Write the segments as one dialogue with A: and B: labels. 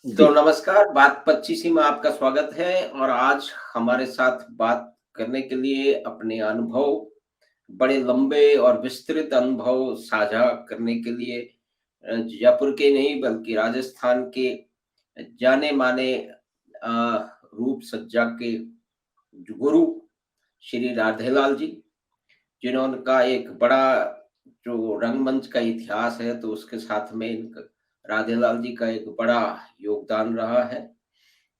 A: तो
B: जी,
A: नमस्कार, बात 25 में आपका स्वागत है और आज हमारे साथ बात करने के लिए अपने अनुभव, बड़े लंबे और विस्तृत अनुभव साझा करने के लिए जयपुर के नहीं बल्कि राजस्थान के जाने-माने रूप सज्जा के गुरु श्री राधेलाल जी, जिन्होंने एक बड़ा जो रंगमंच का इतिहास है, तो उसके साथ में राधेलाल जी का एक बड़ा योगदान रहा है।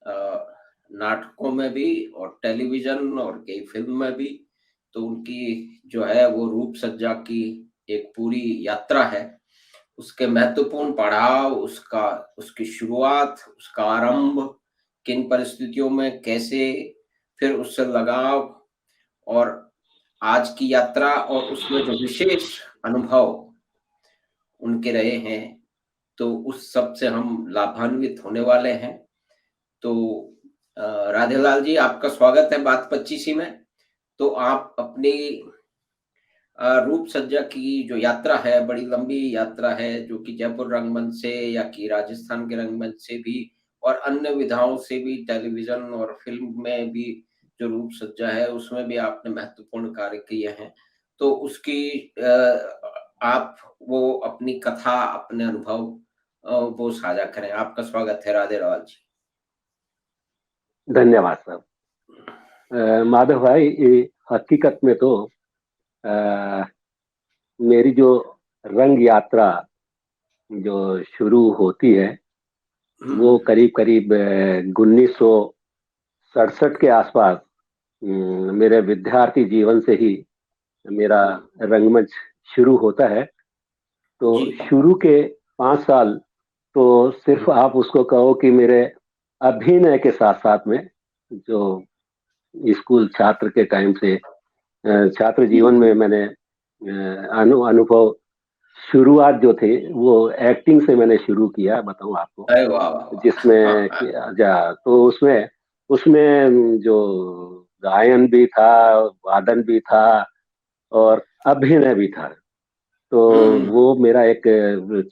A: अ, नाटकों में भी और टेलीविज़न और कई फ़िल्म में भी, तो उनकी जो है वो रूप सज्जा की एक पूरी यात्रा है। उसके महत्वपूर्ण पड़ाव, उसकी शुरुआत, उसका आरंभ, किन परिस्थितियों में कैसे, फिर उससे लगाव और आज की यात्रा और उसमें जो विशेष अनुभव उनके रहे हैं, तो उस सब से हम लाभान्वित होने वाले हैं। तो राधेलाल जी, आपका स्वागत है बात 25 में। तो आप अपनी रूप सज्जा की जो यात्रा है, बड़ी लंबी यात्रा है, जो कि जयपुर रंगमंच से या कि राजस्थान के रंगमंच से भी और अन्य विधाओं से भी टेलीविज़न और फ़िल्म में भी जो रूप सज्जा है, उसमें भी आपने महत्वपूर्ण कार्य किए हैं। तो उसकी आप वो अपनी कथा, अपने अनुभव वो साझा करें। आपका स्वागत है, राधे-लाल जी।
B: धन्यवाद साहब। माधव भाई, ये हकीकत में तो अ, मेरी जो रंग यात्रा जो शुरू होती है, वो
A: हुँ,
B: करीब करीब 1967 के आसपास मेरे विद्यार्थी जीवन से ही मेरा रंगमंच शुरू होता है। तो
A: जी।
B: शुरू के 5 साल तो
A: हुँ,
B: सिर्फ आप उसको कहो कि मेरे अभिनय के साथ साथ में जो स्कूल छात्र के टाइम से छात्र
A: जी,
B: जीवन में मैंने अनुभव शुरुआत जो थे वो एक्टिंग से मैंने शुरू किया, बताऊं आपको।
A: अरे वाह, वाह,
B: जिसमें
A: वाह!
B: तो उसमें उसमें जो गायन भी था, वादन भी था और अभिनय भी था। तो
A: हुँ,
B: वो मेरा एक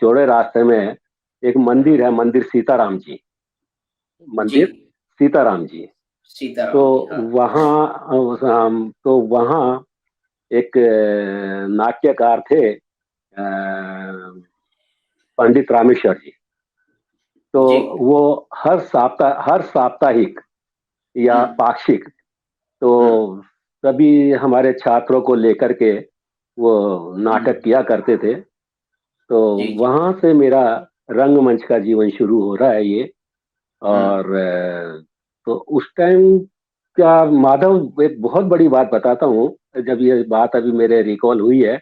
B: चौड़े रास्ते में एक मंदिर है, मंदिर सीताराम जी,
A: जी,
B: मंदिर सीताराम जी। तो
A: सीताराम जी, हाँ।
B: वहाँ एक नाट्यकार थे, पंडित रामेश्वर जी। तो
A: जी,
B: वो हर साप्ताहिक
A: हुँ,
B: या पाक्षिक, तो
A: हुँ,
B: सभी हमारे छात्रों को लेकर के वो
A: हुँ,
B: नाटक किया करते थे। तो
A: जी, जी,
B: वहां से मेरा रंगमंच का जीवन शुरू हो रहा है ये।
A: हुँ,
B: और तो उस टाइम क्या माधव, एक बहुत बड़ी बात बताता हूँ। जब ये बात अभी मेरे रिकॉल हुई है कि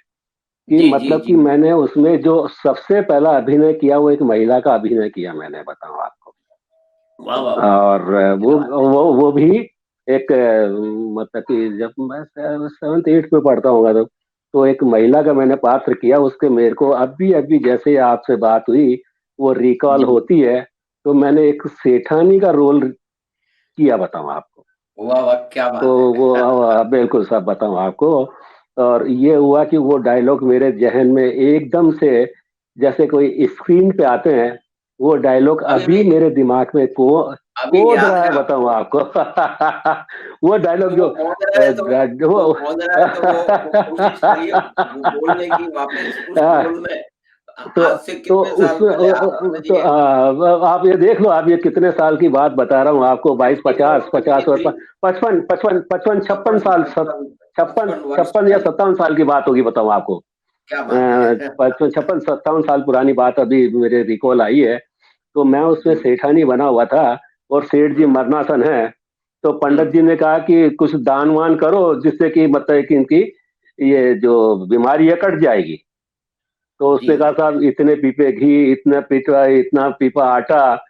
A: जी, जी,
B: मतलब कि
A: जी,
B: मैंने उसमें जो सबसे पहला अभिनय किया वो एक महिला का अभिनय किया, मैंने बताऊं आपको।
A: वाह, वाह, वाह!
B: और
A: क्या बात है।
B: वो भी एक मतलब कि जब मैं 7th 8th में पढ़ता होगा तो एक महिला का मैंने पात्र किया। उसके मेरे को अभी अभी जैसे आपसे बात हुई वो रिकॉल
A: जी,
B: होती है। तो मैंने एक सेठानी का रोल किया, बताऊं आपको।
A: वाह, वाह! क्या
B: तो
A: बात है।
B: वो बिल्कुल सब बताऊं आपको। और ये हुआ कि वो डायलॉग मेरे जहन में एकदम से, जैसे कोई स्क्रीन पे आते हैं, वो डायलॉग
A: अभी भी
B: अभी मेरे दिमाग में को
A: अभी
B: कोद
A: याद
B: रहा
A: है
B: है,
A: आपको?
B: बताऊं आपको। वो
A: तो
B: डायलॉग
A: वो
B: जो
A: पहुँच रहा है तो वो
B: जो
A: पहुँच रहा है तो वो कोशिश करिए, वो बोलने की वापस उस रोल में
B: तो
A: आज से
B: तो
A: कितने साल
B: उसमें
A: पहले आप समझिए
B: आप ये देख लो, आप ये कितने साल की बात बता रहा हूँ आपको, 22 50 50 और
A: 1953
B: 55 55 55 56 साल,
A: 55
B: छप्पन
A: 55 वर्ष
B: छप्पन या
A: पहले।
B: 57 साल की बात होगी, बताऊँ आपको।
A: क्या बात है।
B: 55 56 57 साल पुरानी बात अभी मेरे रिकॉल आई है। तो मैं उसमें
A: जी,
B: सेठानी बना हुआ था और सेठ जी
A: हुँ,
B: मरनासन है। तो
A: हुँ,
B: पंडित जी ने कहा कि कुछ दान वान करो जिससे कि मतलब कि इनकी ये जो बीमारी है कट जाएगी। तो
A: जी,
B: उसने कहा साहब इतने पीपे घी, इतना पीपा आटा,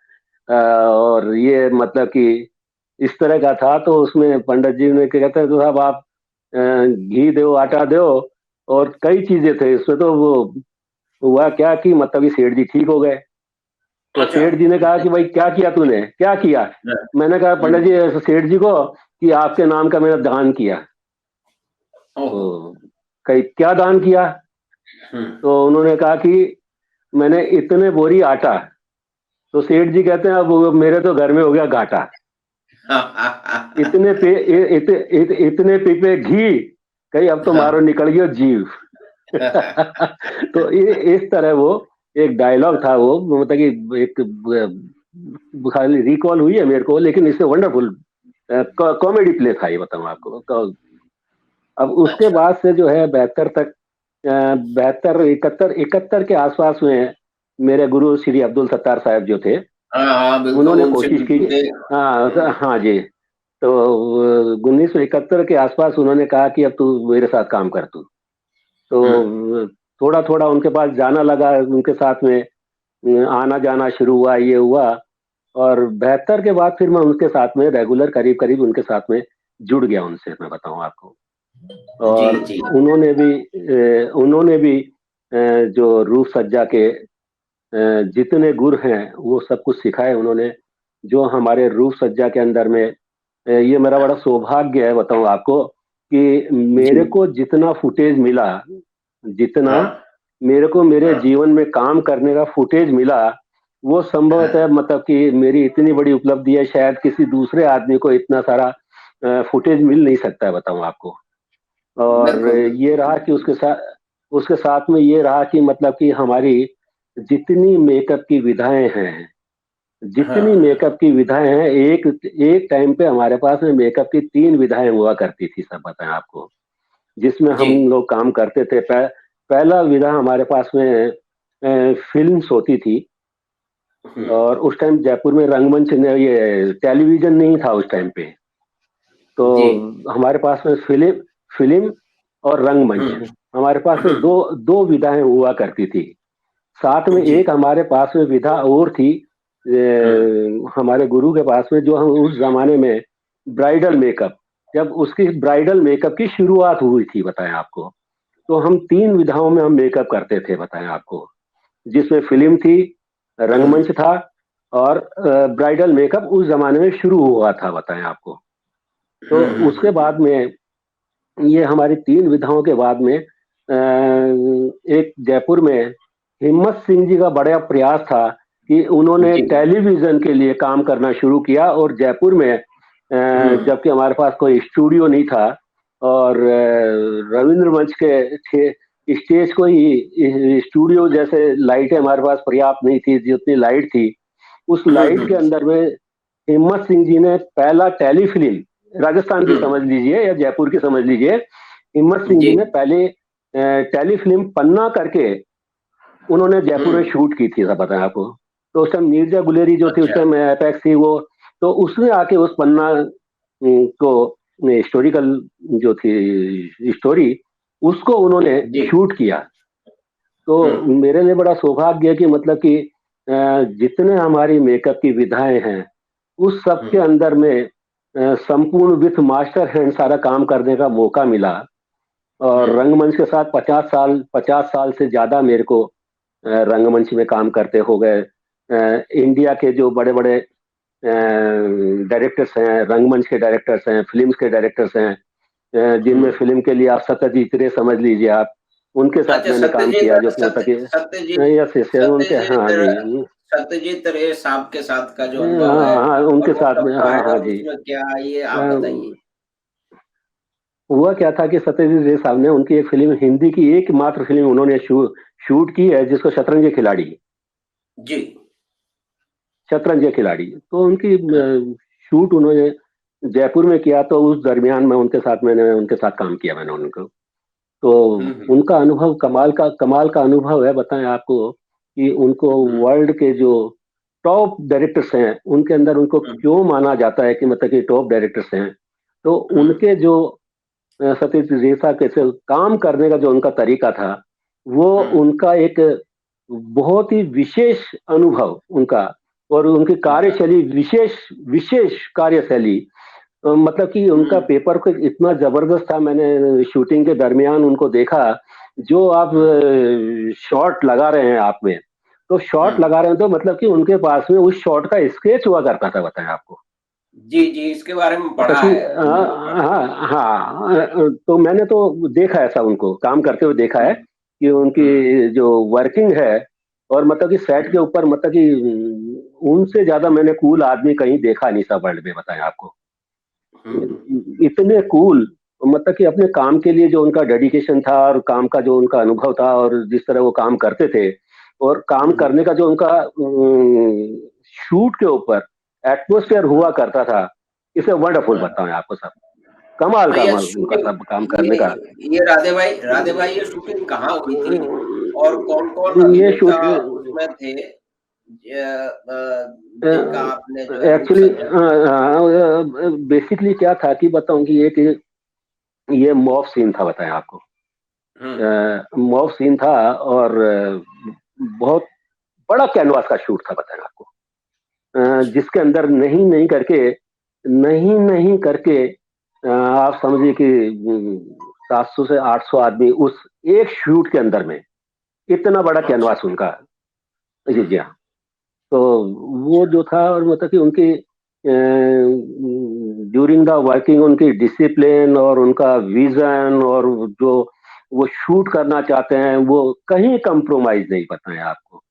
B: और ये मतलब कि इस तरह का था। तो उसमें पंडित जी ने क्या कहते हैं, तो साहब आप घी दो, आटा दो, और कई चीजें थे इसमें। तो वो हुआ क्या कि मतलब ये सेठ जी ठीक हो गए। तो
A: अच्छा।
B: सेठ जी ने कहा कि भाई क्या किया तूने, क्या किया? मैंने कहा
A: हुँ,
B: पंडित जी ऐसे सेठ जी को कि आपके नाम का मैंने दान किया।
A: ओहो!
B: तो कहीं क्या दान किया?
A: हुँ,
B: तो उन्होंने कहा कि मैंने इतने बोरी आटा तो सेठ जी कहते हैं अब मेरे तो घर में हो गया घाटा, इतने पे इतने पीपे घी, कहीं अब तो मारो निकल गया जीव। तो ये इस तरह वो एक डायलॉग था, वो मतलब कि एक खाली रिकॉल हुई है मेरे को, लेकिन इससे वंडरफुल कॉमेडी प्ले था ये, बताऊं आपको। अब उसके
A: अच्छा।
B: बाद से जो है 72 तक, 72 71 71 के आसपास में मेरे गुरु श्री अब्दुल सत्तार साहब जो थे,
A: हाँ हाँ, बिल्कुल
B: उन्होंने
A: उनसे
B: कोशिश की
A: मिलते थे।
B: हाँ जी। तो 1971 के आसपास उन्होंने कहा कि अब तू मेरे साथ काम कर तू।
A: हम्म।
B: तो थोड़ा थोड़ा उनके पास जाना लगा, उनके साथ में आना जाना शुरू हुआ, ये हुआ। और 72 के बाद फिर मैं उनके साथ में रेगुलर करीब करीब उनके साथ में जुड़ गया उनसे, मैं बताऊं आपको।
A: जी
B: और
A: जी।
B: उन्होंने भी जो रूप सज्जा के जितने गुर हैं वो सब कुछ सिखाए उन्होंने, जो हमारे रूप सज्जा के अंदर में ये मेरा बड़ा सौभाग्य है, बताऊं आपको, कि
A: जी।
B: मेरे को जितना फुटेज मिला, जितना
A: हाँ
B: मेरे को मेरे
A: हाँ
B: जीवन में काम करने का फुटेज मिला, वो संभवतः
A: हाँ।
B: मतलब कि मेरी इतनी बड़ी उपलब्धि है, शायद किसी दूसरे आदमी को इतना सारा फुटेज मिल नहीं सकता है, बताऊं आपको। और
A: बिल्कुल
B: ये
A: बिल्कुल
B: रहा कि
A: बिल्कुल।
B: उसके साथ में ये रहा कि मतलब कि हमारी जितनी मेकअप की विधाएं हैं, जितनी
A: हाँ
B: मेकअप की विधाएं हैं, एक एक टाइम पे हमारे पास में मेकअप की 3 विधाएं हुआ करती थी, सब बताएं आपको, जिसमें
A: जी।
B: हम लोग काम करते थे। पहला विधा हमारे पास में फिल्म्स होती थी।
A: हम्म।
B: और उस टाइम जयपुर में रंगमंच ने, ये टेलीविजन नहीं था उस टाइम पे। तो
A: जी।
B: हमारे पास में फिल्म फिल्म और रंगमंच,
A: हम्म।
B: हमारे पास में दो दो विधाएं हुआ करती थी। साथ में
A: जी।
B: एक हमारे पास में विधा और थी,
A: हम्म।
B: हमारे गुरु के पास में, जो हम उस जमाने में ब्राइडल मेकअप, जब उसकी ब्राइडल मेकअप की शुरुआत हुई थी, बताएं आपको। तो हम 3 विधाओं में हम मेकअप करते थे, बताएं आपको, जिसमें फिल्म थी,
A: हम्म।
B: रंगमंच था, और ब्राइडल मेकअप उस जमाने में शुरू हुआ था, बताएं आपको। तो उसके
A: हम्म।
B: बाद में, ये हमारी 3 विधाओं के बाद में एक जयपुर में हिम्मत सिंह जी का बड़ा प्रयास था कि उन्होंने
A: जी।
B: टेलीविजन के लिए काम करना शुरू किया, और जयपुर में
A: हम्म।
B: जबकि हमारे पास कोई स्टूडियो नहीं था, और रविंद्र मंच के थे, स्टेज को ही स्टूडियो जैसे लाइटें हमारे पास पर्याप्त नहीं थी, जितनी लाइट थी उस लाइट के
A: हम्म।
B: अंदर में हिम्मत सिंह जी ने पहला टेलीफिल्म, राजस्थान की समझ लीजिए या जयपुर की समझ लीजिए, हिम्मत सिंह
A: जी।
B: जी ने पहले टेलीफिल्म पन्ना करके उन्होंने जयपुर में
A: हम्म।
B: शूट की थी, सब पता है आपको। तो उस टाइम नीरजा गुलेरी जो थी, उस
A: अच्छा।
B: टाइम एपेक्स थी वो, तो उसने आके उस पन्ना को हिस्टोरिकल जो थी स्टोरी, उसको उन्होंने
A: जी।
B: शूट किया। तो
A: हम्म।
B: मेरे लिए बड़ा सौभाग्य है कि मतलब कि जितने हमारी मेकअप की विधाएं हैं, उस सब के
A: हम्म।
B: अंदर में संपूर्ण विथ मास्टर हैंड सारा काम करने का मौका मिला। और
A: हम्म।
B: रंगमंच के साथ 50 साल से ज्यादा मेरे को रंगमंच में काम करते हो गए। इंडिया के जो बड़े बड़े डायरेक्टर्स हैं, रंगमंच के डायरेक्टर्स हैं, फिल्म्स के डायरेक्टर्स हैं, जिनमें
A: हम्म।
B: फिल्म के लिए आप सत्यजीत रे समझ लीजिए आप, उनके साथ
A: अच्छा,
B: मैंने काम किया, जो कि मतलब कि यस यस उनके, हाँ
A: सत्यजीत
B: जी।
A: सत्यजीत रे साहब के साथ का जो अनुभव है
B: हाँ हाँ
A: और
B: उनके
A: वो
B: साथ
A: कब
B: में,
A: का
B: हाँ
A: है
B: हाँ
A: और
B: जी।
A: उसमें क्या है, ये आप बताइए।
B: अ, हुआ क्या था कि सत्यजीत रे साहब ने उनकी एक फिल्म, हिंदी की एकमात्र फिल्म उन्होंने शूट की है, जिसको शतरंज के खिलाड़ी,
A: जी।
B: शतरंज के खिलाड़ी, तो उनकी
A: हाँ।
B: शूट उन्होंने जयपुर में किया। तो उस दरमियान में मैंने उनके साथ काम किया, मैंने उनको। तो
A: हम्म।
B: उनका अनुभव कमाल का अनुभव है, बताएं आपको, कि उनको
A: हम्म।
B: वर्ल्ड के जो टॉप डायरेक्टर्स हैं उनके अंदर उनको
A: हम्म।
B: क्यों माना जाता है कि मतलब कि टॉप डायरेक्टर्स हैं। तो
A: हम्म।
B: उनके जो सतीश रेसा के से काम करने का जो उनका तरीका था, वो
A: हम्म।
B: उनका एक बहुत ही विशेष अनुभव उनका, और उनकी
A: अच्छा।
B: कार्यशैली विशेष विशेष कार्यशैली, मतलब कि उनका
A: हम्म।
B: पेपर को इतना जबरदस्त था। मैंने शूटिंग के दरमियान उनको देखा, जो आप
A: हम्म।
B: शॉट लगा रहे हैं आप में, तो शॉट
A: हम्म।
B: लगा रहे हैं, तो मतलब कि उनके पास में उस शॉट का स्केच हुआ करता था, बताएं आपको।
A: जी जी, इसके बारे में
B: मतलब
A: पढ़ा
B: कि
A: है मैंने पढ़ा।
B: हाँ हाँ, तो मैंने तो देखा, ऐसा उनको काम करते हुए देखा है
A: हम्म।
B: कि
A: हम्म।
B: उनकी जो वर्किंग है, और मतलब कि सेट के ऊपर मतलब कि उनसे ज्यादा मैंने कूल आदमी कहीं देखा नहीं था वर्ल्ड में, बताएं आपको। इतने कूल, मतलब कि अपने काम के लिए जो उनका डेडिकेशन था और काम का जो उनका अनुभव था और जिस तरह वो काम करते थे और काम करने का जो उनका शूट के ऊपर एटमोस्फेयर हुआ करता था, इसे वंडरफुल बताऊं आपको सब। कमाल
A: भैया
B: कमाल उनका
A: शूटिंग,
B: सब काम करने
A: ये
B: का।
A: ये राधे भाई ये शूटिंग कहाँ हुई थी और कौन कौन
B: ये
A: अभिनेता
B: शूट
A: उसमें थे, जिनका आपने जो है रूप
B: एक्चुअली
A: समझा?
B: बेसिकली क्या था कि बताऊं कि ये मॉब सीन था, बताएं आपको।
A: हम्म।
B: मॉब सीन था और बहुत बड़ा कैनवास का शूट था, बताएं आपको।
A: अच्छा।
B: जिसके अंदर नहीं नहीं करके आप समझिए कि 700 से 800 आदमी उस एक शूट के अंदर में, इतना बड़ा
A: अच्छा।
B: कैनवास उनका। जी जी
A: हम्म।
B: हाँ। तो वो जो था, और मतलब कि उनकी ड्यूरिंग द वर्किंग उनकी डिसिप्लिन और उनका विजन और जो वो शूट करना चाहते हैं वो कहीं कंप्रोमाइज नहीं, बताएं आपको।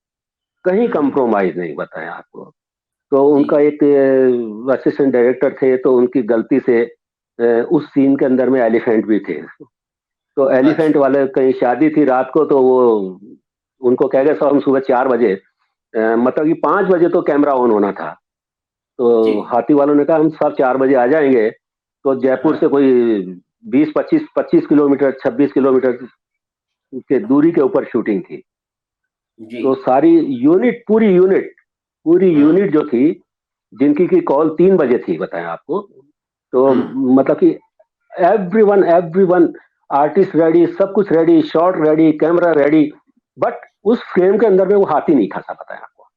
B: कहीं
A: हम्म।
B: कंप्रोमाइज नहीं, बताएं आपको। तो
A: जी।
B: उनका एक असिस्टेंट डायरेक्टर थे, तो उनकी गलती से उस सीन के अंदर में एलिफेंट भी थे। तो एलिफेंट
A: अच्छा।
B: वाले कहीं शादी थी रात को, तो वो उनको कह गए साहब हम सुबह 4 बजे, मतलब कि 5 बजे तो कैमरा ऑन होना था।
A: जी।
B: तो हाथी वालों ने कहा हम सब 4 बजे आ जाएंगे। तो जयपुर
A: हाँ।
B: से कोई 20 25 25 किलोमीटर 26 किलोमीटर के दूरी के ऊपर शूटिंग थी।
A: जी।
B: तो सारी यूनिट, पूरी
A: हम्म।
B: यूनिट जो थी, जिनकी की कॉल 3 बजे थी, बताएं आपको। तो
A: हम्म।
B: मतलब कि एवरीवन आर्टिस्ट रेडी, सब कुछ ready, shot ready, camera ready, but उस फ्रेम के अंदर में वो हाथी नहीं था, बताएं आपको।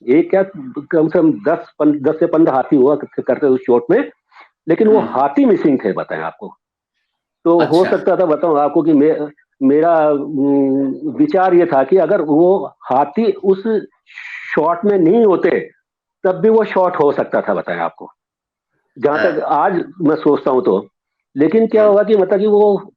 B: ये क्या, कम से कम 10 से 15 हाथी हुआ करते उस शॉट में, लेकिन वो
A: हम्म।
B: हाथी मिसिंग थे, बताएं आपको। तो हो
A: अच्छा।
B: सकता था, बताऊं आपको कि मेरा विचार ये था कि अगर वो हाथी उस शॉट में नहीं होते तब भी वो शॉट हो सकता था, बताएं आपको। जहां तक
A: हाँ।
B: आज मैं सोचता हूं तो। लेकिन क्या
A: हम्म।
B: हुआ कि मतलब कि वो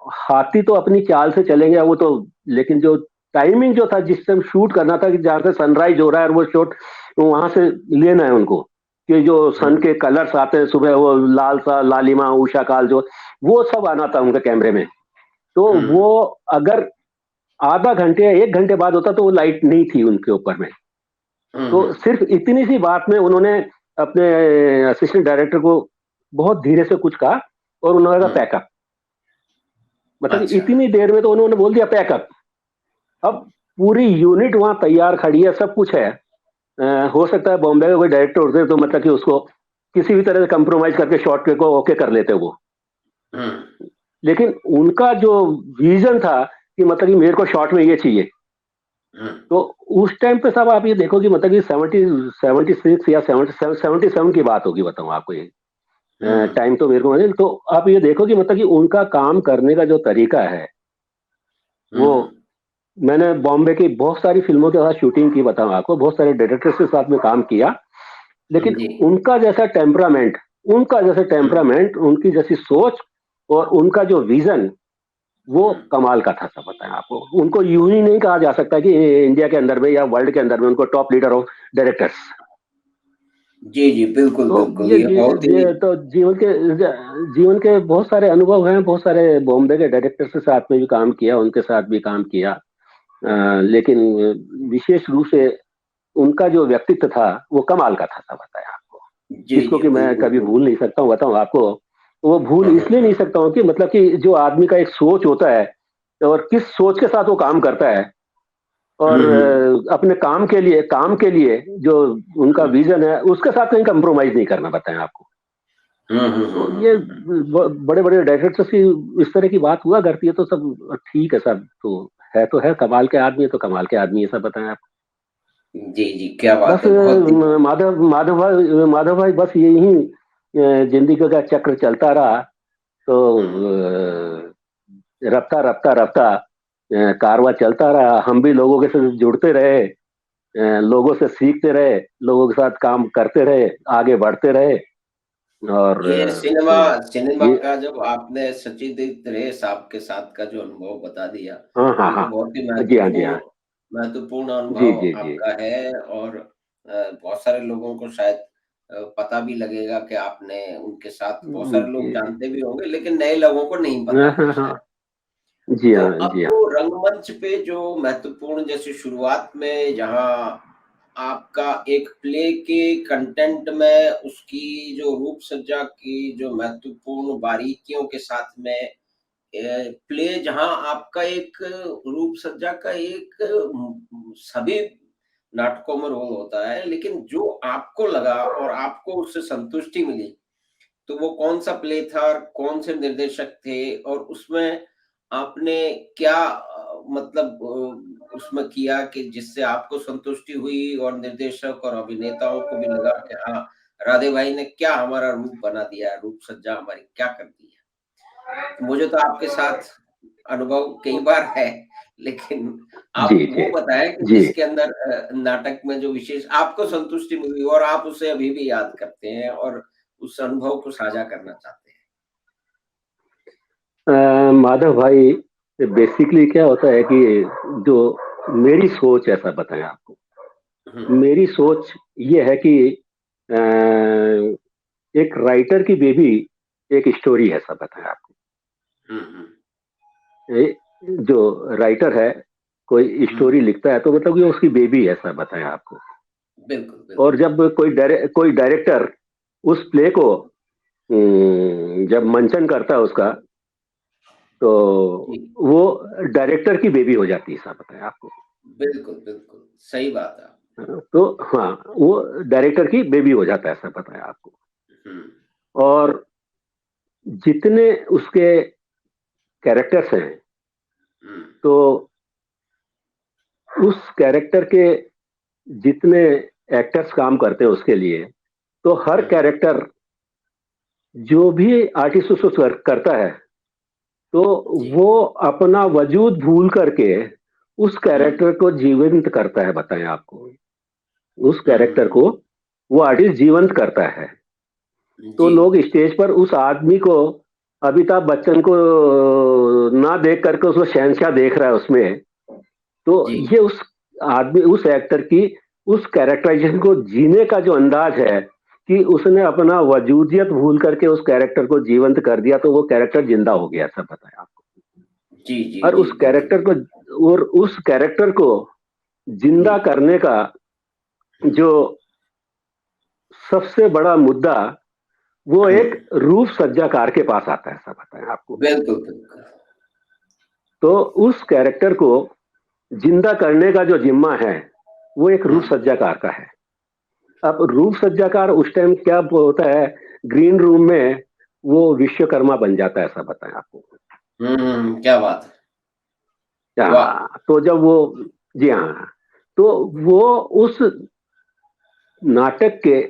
B: हाथी तो अपनी चाल से चलेंगे वो तो, लेकिन जो टाइमिंग जो था जिस टाइम शूट करना था कि जहां से सनराइज हो रहा है और वो शॉट वहां से लेना है उनको, कि जो सन
A: हम्म।
B: के कलर्स आते हैं सुबह, वो लाल सा लालिमा उषा काल जो, वो सब आना था उनके कैमरे में। तो
A: हम्म।
B: वो अगर आधा घंटे या 1 घंटे बाद होता तो वो लाइट नहीं थी उनके ऊपर में। तो
A: हम्म।
B: सिर्फ इतनी सी बात में उन्होंने अपने असिस्टेंट डायरेक्टर को बहुत धीरे से कुछ कहा और उन्होंने कहा
A: हम्म।
B: पैकअप। मतलब कि
A: अच्छा।
B: इतनी देर में तो उन्होंने बोल दिया पैकअप। अब पूरी यूनिट वहां तैयार खड़ी है, सब कुछ है। हो सकता है बॉम्बे का कोई डायरेक्टर होते तो मतलब कि उसको किसी भी तरह से कंप्रोमाइज करके शॉर्ट को ओके कर लेते वो।
A: हम्म।
B: लेकिन उनका जो विजन था कि मतलब कि मेरे को शॉर्ट में ये चाहिए।
A: हम्म।
B: तो उस टाइम पे साहब आप ये देखो कि मतलब कि 76 या 77 की बात होगी, बताऊं आपको ये।
A: हम्म।
B: टाइम तो मेरे को नहीं, तो आप ये देखो कि मतलब कि उनका काम करने का जो तरीका है वो,
A: हम्म।
B: मैंने बॉम्बे की बहुत सारी फिल्मों के साथ शूटिंग की, बताऊं आपको, बहुत सारे डायरेक्टर्स के साथ में काम किया। लेकिन
A: जी।
B: उनका जैसा
A: हम्म।
B: टेम्परामेंट, उनकी जैसी सोच और उनका जो विजन, वो
A: हम्म।
B: कमाल का था, सब बताएं आपको। उनको यूं ही नहीं कहा जा सकता कि इंडिया के अंदर में या वर्ल्ड के अंदर में उनको टॉप लीडर ऑफ डायरेक्टर्स।
A: जी, जी, बिल्कुल,
B: तो
A: बिल्कुल, ये बहुत ही।
B: ये तो जीवन के बहुत सारे अनुभव हैं, बहुत सारे बॉम्बे के डायरेक्टर्स के साथ में भी काम किया, उनके साथ भी काम किया। लेकिन विशेष रूप से उनका जो व्यक्तित्व था वो कमाल का था, सब बताया आपको।
A: जी,
B: जिसको
A: जी,
B: कि मैं
A: बिल्कुल,
B: कभी भूल
A: बिल्कुल।
B: नहीं सकता हूँ, बताऊँ आपको। वो भूल
A: हुँ, हुँ,
B: इसलिए नहीं
A: हुँ,
B: सकता हूँ कि मतलब कि जो आदमी का एक सोच होता है और किस सोच के साथ वो काम करता है, और
A: हुँ, हुँ,
B: अपने काम के लिए जो उनका
A: हुँ,
B: विजन है उसके साथ कहीं कंप्रोमाइज नहीं करना, बताएं आपको।
A: हुँ, हुँ, हुँ,
B: तो
A: हुँ,
B: ये
A: हुँ, हुँ।
B: बड़े बड़े डायरेक्टर्स की इस तरह की बात हुआ करती है, तो सब ठीक है सब तो है कमाल के आदमी है, तो कमाल के आदमी है सब, बताएं आप।
A: जी, जी, क्या बात
B: बस
A: है, बहुत ही।
B: माधव भाई बस यही जिंदगी का चक्र चलता रहा। तो
A: हुँ।
B: रफ्ता रफ्ता रफ्ता कारवां चलता रहा, हम भी लोगों के साथ जुड़ते रहे, लोगों से सीखते रहे, लोगों के साथ काम करते रहे, आगे बढ़ते रहे। और
A: ये सिनेमा सिनेमा
B: ये
A: का जब आपने सचिदित रे साहब के साथ का जो अनुभव बता दिया,
B: हाँ हाँ
A: ये तो
B: हाँ।
A: बहुत ही
B: जी हाँ जी हाँ।
A: महत्वपूर्ण महत्वपूर्ण
B: जी
A: अनुभव
B: जी जी।
A: आपका है। और बहुत सारे लोगों को शायद पता भी लगेगा कि आपने उनके साथ, बहुत सारे लोग
B: जी।
A: जानते भी होंगे, लेकिन नए लोगों को नहीं पता
B: हाँ,
A: होगा
B: हाँ,
A: शायद।
B: हाँ। जी
A: तो
B: हाँ,
A: अब
B: जी हाँ।
A: वो रंगमंच पे जो महत्वपूर्ण, जैसे शुरुआत में जहाँ आपका एक प्ले के कंटेंट में उसकी जो रूप सज्जा की जो महत्वपूर्ण बारीकियों के साथ में प्ले, जहाँ आपका एक रूप सज्जा का एक सभी नाटकों में रोल होता है, लेकिन जो आपको लगा और आपको उससे संतुष्टि मिली, तो वो कौन-सा प्ले था और कौन से निर्देशक थे? और उसमें आपने क्या मतलब उसमें किया कि जिससे आपको संतुष्टि हुई और निर्देशक और अभिनेताओं को भी लगा कि हाँ, राधे भाई ने क्या हमारा रूप बना दिया है, रूप सज्जा हमारी क्या कर दी है? मुझे तो आपके साथ अनुभव कई बार है, लेकिन
B: जी,
A: आप
B: जी।
A: वो बताएँ कि
B: जी।
A: जिसके अंदर नाटक में जो विशेष आपको संतुष्टि मिली और आप उसे अभी भी याद करते हैं और उस अनुभव को साझा करना चाहते हैं?
B: माधव भाई, बेसिकली क्या होता है कि जो मेरी सोच, ऐसा बताएं आपको,
A: हुँ,
B: मेरी सोच ये है कि अ, एक राइटर की बेबी एक स्टोरी है, ऐसा बताएं आपको।
A: हुँ, हुँ,
B: जो राइटर है, कोई
A: हुँ,
B: स्टोरी लिखता है तो मतलब ये उसकी बेबी है, ऐसा बताएं आपको।
A: बिल्कुल,
B: और
A: बिल्कुल।
B: जब कोई डायरेक्टर उस प्ले को जब मंचन करता है उसका, तो
A: जी,
B: वो डायरेक्टर की बेबी हो जाती है, ऐसा बताएं आपको।
A: बिल्कुल, बिल्कुल, सही बात है।
B: तो हाँ, वो डायरेक्टर की बेबी हो जाता है, ऐसा बताएं आपको।
A: हुँ,
B: और जितने उसके कैरेक्टर्स हैं,
A: हुँ,
B: तो उस कैरेक्टर के जितने एक्टर्स काम करते हैं उसके लिए, तो हर
A: हुँ,
B: कैरेक्टर जो भी आर्टिस्ट उसको करता है, तो
A: जी,
B: वो अपना वजूद भूल करके उस
A: हुँ,
B: कैरेक्टर को जीवंत करता है, बताएं आपको। उस
A: हुँ,
B: कैरेक्टर
A: हुँ,
B: को वो आर्टिस्ट जीवंत करता है। तो
A: जी,
B: लोग स्टेज पर उस आदमी को, अमिताभ बच्चन को ना देख करके उसको शहंशाह देख रहा है उसमें, तो
A: जी,
B: ये उस आदमी, उस एक्टर की उस कैरेक्टराइजेशन को जीने का जो अंदाज है, कि उसने अपना वजूदियत भूल करके उस कैरेक्टर को जीवंत कर दिया, तो वो कैरेक्टर जिंदा हो गया, सब पता है आपको।
A: जी, जी,
B: और
A: जी,
B: उस
A: बिल्कुल,
B: कैरेक्टर को,
A: बिल्कुल।
B: और उस कैरेक्टर को
A: हुँ,
B: जिंदा करने का
A: हुँ,
B: जो सबसे बड़ा मुद्दा, वो
A: हुँ,
B: एक रूप सज्जाकार के पास आता है, सब पता है आपको।
A: बिल्कुल, बिल्कुल।
B: तो उस कैरेक्टर को जिंदा करने का जो जिम्मा है, वो एक
A: हुँ,
B: रूप सज्जाकार का है। अब रूप सज्जाकार उस टाइम क्या होता है, ग्रीन रूम में वो विश्वकर्मा बन जाता है, ऐसा बताएं आपको।
A: हुँ, क्या बात है! वाह!
B: हाँ, तो जब वो, जी हाँ, तो वो उस नाटक के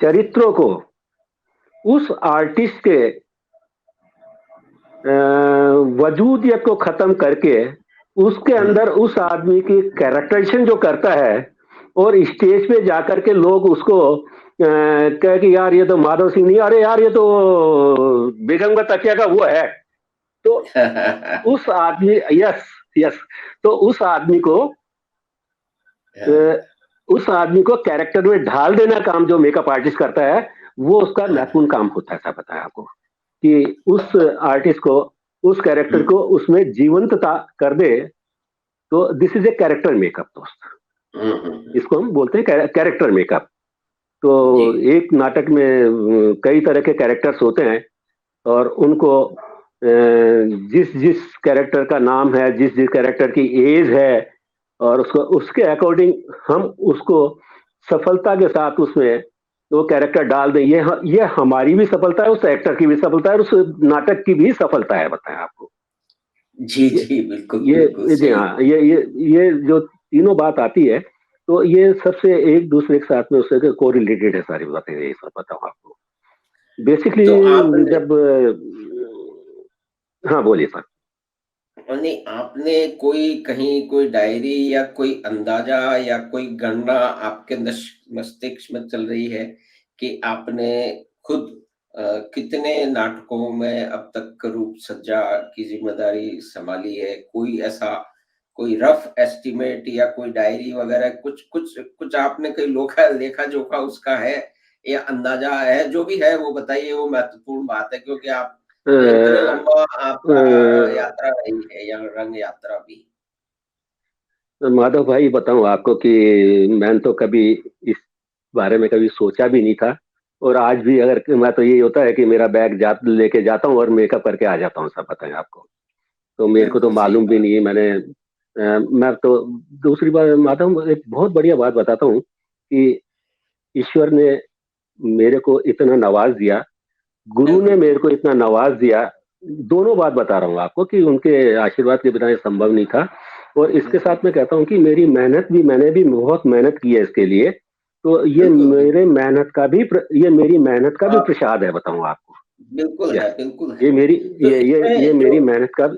B: चरित्रों को उस आर्टिस्ट के वजूदियत को खत्म करके उसके
A: हुँ,
B: अंदर उस आदमी की कैरेक्टराइजेशन जो करता है, और स्टेज पे जाकर के लोग उसको कहे कि यार ये तो माधव सिंह नहीं, अरे यार ये तो बेगम का तकिया का वो है। तो उस आदमी, यस, यस, तो
A: हाँ,
B: उस आदमी को कैरेक्टर में ढाल देना काम जो मेकअप आर्टिस्ट करता है, वो उसका
A: हाँ,
B: महत्वपूर्ण काम होता है, ऐसा पता है आपको। कि उस आर्टिस्ट को, उस कैरेक्टर
A: हुँ,
B: को उसमें जीवंतता कर दे, तो this is a character makeup दोस्त।
A: हुँ, हुँ, हुँ,
B: इसको हम बोलते हैं कैरेक्टर मेकअप। तो
A: जी,
B: एक नाटक में कई तरह के कैरेक्टर्स होते हैं, और उनको जिस जिस कैरेक्टर का नाम है, जिस जिस कैरेक्टर की एज है, और उसको उसके अकॉर्डिंग हम उसको सफलता के साथ उसमें वो कैरेक्टर डाल दें। ये हमारी भी सफलता है, उस एक्टर की भी सफलता है, और उस नाटक की भी सफलता है, बताएं आपको।
A: जी,
B: ये
A: जी, बिल्कुल, बिल्कुल
B: ये जी
A: सही।
B: हाँ, ये जो तीनों बात आती है, तो ये सबसे एक दूसरे के साथ में उससे को रिलेटेड है, सारी बातें, ये सब बताऊँ आपको। बेसिकली
A: तो आपने
B: जब हाँ, बोलिए सर।
A: नहीं, आपने कोई कहीं कोई डायरी या कोई अंदाजा या कोई गणना आपके मस्तिष्क में चल रही है कि आपने खुद कितने नाटकों में अब तक रूप सज्जा की जिम्मेदारी संभाली है? कोई ऐसा कोई रफ एस्टिमेट या कोई डायरी वगैरह कुछ कुछ कुछ आपने कोई लोखा लेखा जोखा उसका है या अंदाजा है, जो भी है वो बताइए, वो महत्वपूर्ण बात है क्योंकि आप
B: अ,
A: इतना लंबा
B: अ,
A: आपका यात्रा रही है या रंग यात्रा भी।
B: माधव भाई बताऊं आपको कि मैंने तो कभी इस बारे में कभी सोचा भी नहीं था। और आज भी अगर मैं तो यही होता है कि मेरा बैग लेके जाता हूँ और मेकअप करके आ जाता हूँ, सब बताएं आपको। तो मेरे को तो
A: बिल्कुल सही
B: मालूम भी
A: बात।
B: नहीं है मैंने मैं तो दूसरी बार माधव एक बहुत बढ़िया बात बताता हूँ कि ईश्वर ने मेरे को इतना नवाज दिया, गुरु ने
A: बिल्कुल,
B: मेरे को
A: बिल्कुल।
B: इतना नवाज दिया। दोनों बात बता रहा हूँ आपको कि उनके आशीर्वाद के बिना ये संभव नहीं था। और इसके
A: बिल्कुल,
B: साथ मैं कहता हूँ कि मेरी मेहनत भी, मैंने भी बहुत मेहनत की है इसके लिए। तो ये
A: बिल्कुल, बिल्कुल।
B: ये मेरी मेहनत का भी
A: आप
B: प्रसाद है, बताऊँ आपको।
A: बिल्कुल
B: यस,
A: है, बिल्कुल है।
B: ये मेरी
A: तो
B: ये
A: इसमें जो
B: मेरी मेहनत का।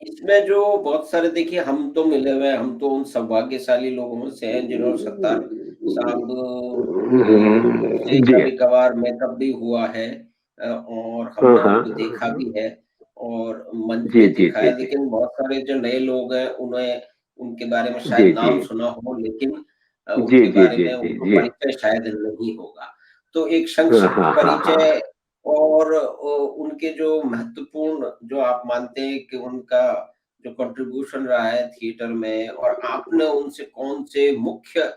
A: इसमें जो बहुत सारे देखिए हम तो मिले हुए हैं, हम तो उन सौभाग्यशाली लोगों में से हैं जिन्होंने सत्तार साहब से
B: जी।
A: कभी-कभार मेकअप भी हुआ है और
B: हाँ
A: हमने
B: हाँ।
A: उनको देखा भी है और मंच
B: जी
A: पे
B: जी
A: देखा
B: जी
A: है।
B: जी
A: लेकिन बहुत सारे जो नए लोग हैं, उन्हें उनके बारे में
B: जी
A: शायद
B: जी
A: नाम सुना हो लेकिन
B: जी
A: उनके
B: जी
A: बारे
B: जी
A: में
B: जी
A: उनको
B: जी।
A: परिचय शायद नहीं होगा। तो एक
B: हाँ
A: संक्षिप्त
B: हाँ हाँ हाँ।
A: परिचय और उनके जो महत्वपूर्ण जो आप मानते हैं कि उनका जो कंट्रीब्यूशन रहा है थिएटर में और आपने उनसे कौन से मुख्य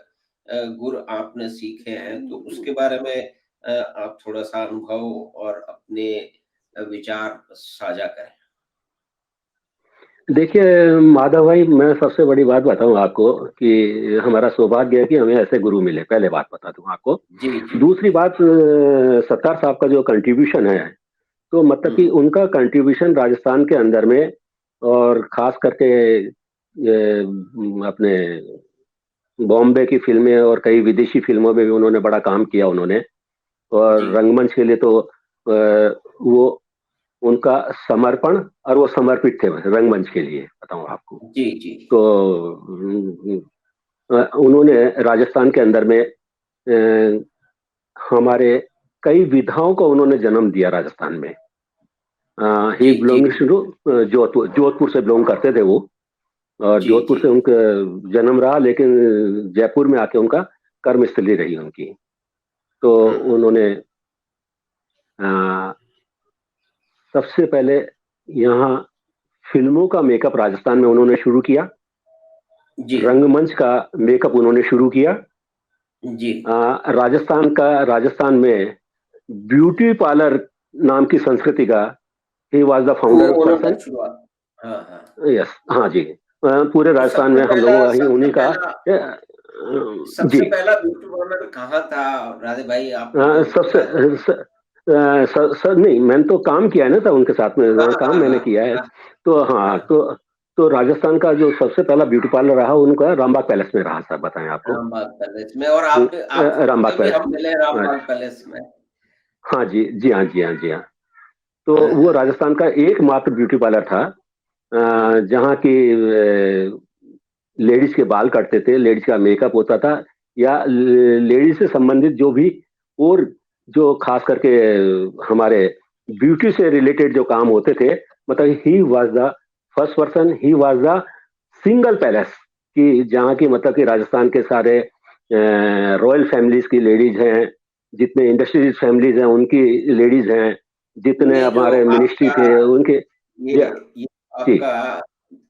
A: गुर आपने सीखे हैं, तो उसके बारे में आप थोड़ा-सा अनुभव और अपने विचार साझा करें?
B: देखिए माधव भाई, मैं सबसे बड़ी बात बताऊं आपको कि हमारा सौभाग्य है कि हमें ऐसे गुरु मिले, पहले बात बता दूं आपको।
A: जी, जी, जी।
B: दूसरी बात, सत्तार साहब का जो कंट्रीब्यूशन है, तो मतलब
A: हुँ,
B: कि उनका कंट्रीब्यूशन राजस्थान के अंदर में, और खास करके अपने बॉम्बे की फिल्में और कई विदेशी फिल्मों में भी उन्होंने बड़ा काम किया उन्होंने।
A: जी।
B: और रंगमंच के लिए तो वो उनका समर्पण, और वो समर्पित थे रंगमंच के लिए, बताऊं आपको।
A: जी, जी।
B: तो उन्होंने राजस्थान के अंदर में हमारे कई विधाओं को उन्होंने जन्म दिया राजस्थान में। ही
A: जी, जी,
B: बिलोंग्स टू जोधपुर, जोधपुर से बिलोंग करते थे वो। और
A: जी,
B: जोधपुर
A: जी।
B: से उनका जन्म रहा, लेकिन जयपुर में आके उनका कर्मस्थली रही उनकी। तो
A: हुँ, हुँ।
B: उन्होंने अ, सबसे पहले यहाँ फिल्मों का मेकअप राजस्थान में उन्होंने शुरू किया।
A: जी,
B: रंगमंच का मेकअप उन्होंने शुरू किया।
A: जी।
B: राजस्थान में ब्यूटी पार्लर नाम की संस्कृति का ही वॉज द
A: वो
B: फाउंडर
A: उन्होंने
B: पर्सन।
A: शुरुआत हाँ, हाँ।
B: यस, हाँ जी। पूरे
A: तो
B: राजस्थान में हम लोगों का ही उन्हीं का जी।
A: सबसे पहला ब्यूटी पार्लर कहाँ था? राधे भाई आपको जो
B: सबसे
A: पता है?
B: नहीं, मैंने तो काम किया है ना, था उनके साथ में,
A: हाँ,
B: काम
A: हाँ,
B: मैंने
A: हाँ,
B: किया है।
A: हाँ,
B: तो हाँ,
A: हाँ।
B: तो राजस्थान का जो सबसे पहला ब्यूटी पार्लर रहा उनका रामबाग पैलेस में रहा, सर बताएं आपको।
A: रामबाग पैलेस में और आप आपसे
B: रामबाग
A: भी
B: पैलेस।
A: हम मिले रामबाग पैलेस में।
B: हाँ जी, जी हाँ, जी हाँ, जी हाँ। तो
A: हाँ,
B: वो
A: हाँ।
B: राजस्थान का एकमात्र ब्यूटी पार्लर था
A: हुँ।
B: जहाँ की लेडीज के बाल कटते थे, लेडीज का मेकअप होता था, या लेडीज से संबंधित जो भी, और जो खास करके हमारे ब्यूटी से रिलेटेड जो काम होते थे, मतलब he was the first person, he was the single palace, कि जहाँ की मतलब कि राजस्थान के सारे रॉयल फैमिलीज की लेडीज हैं, जितने इंडस्ट्रियलिस्ट फैमिलीज हैं उनकी लेडीज हैं, जितने
A: ये जो
B: हमारे मिनिस्ट्री
A: आपका
B: थे उनके।
A: ये
B: जी
A: ये
B: जी
A: आपका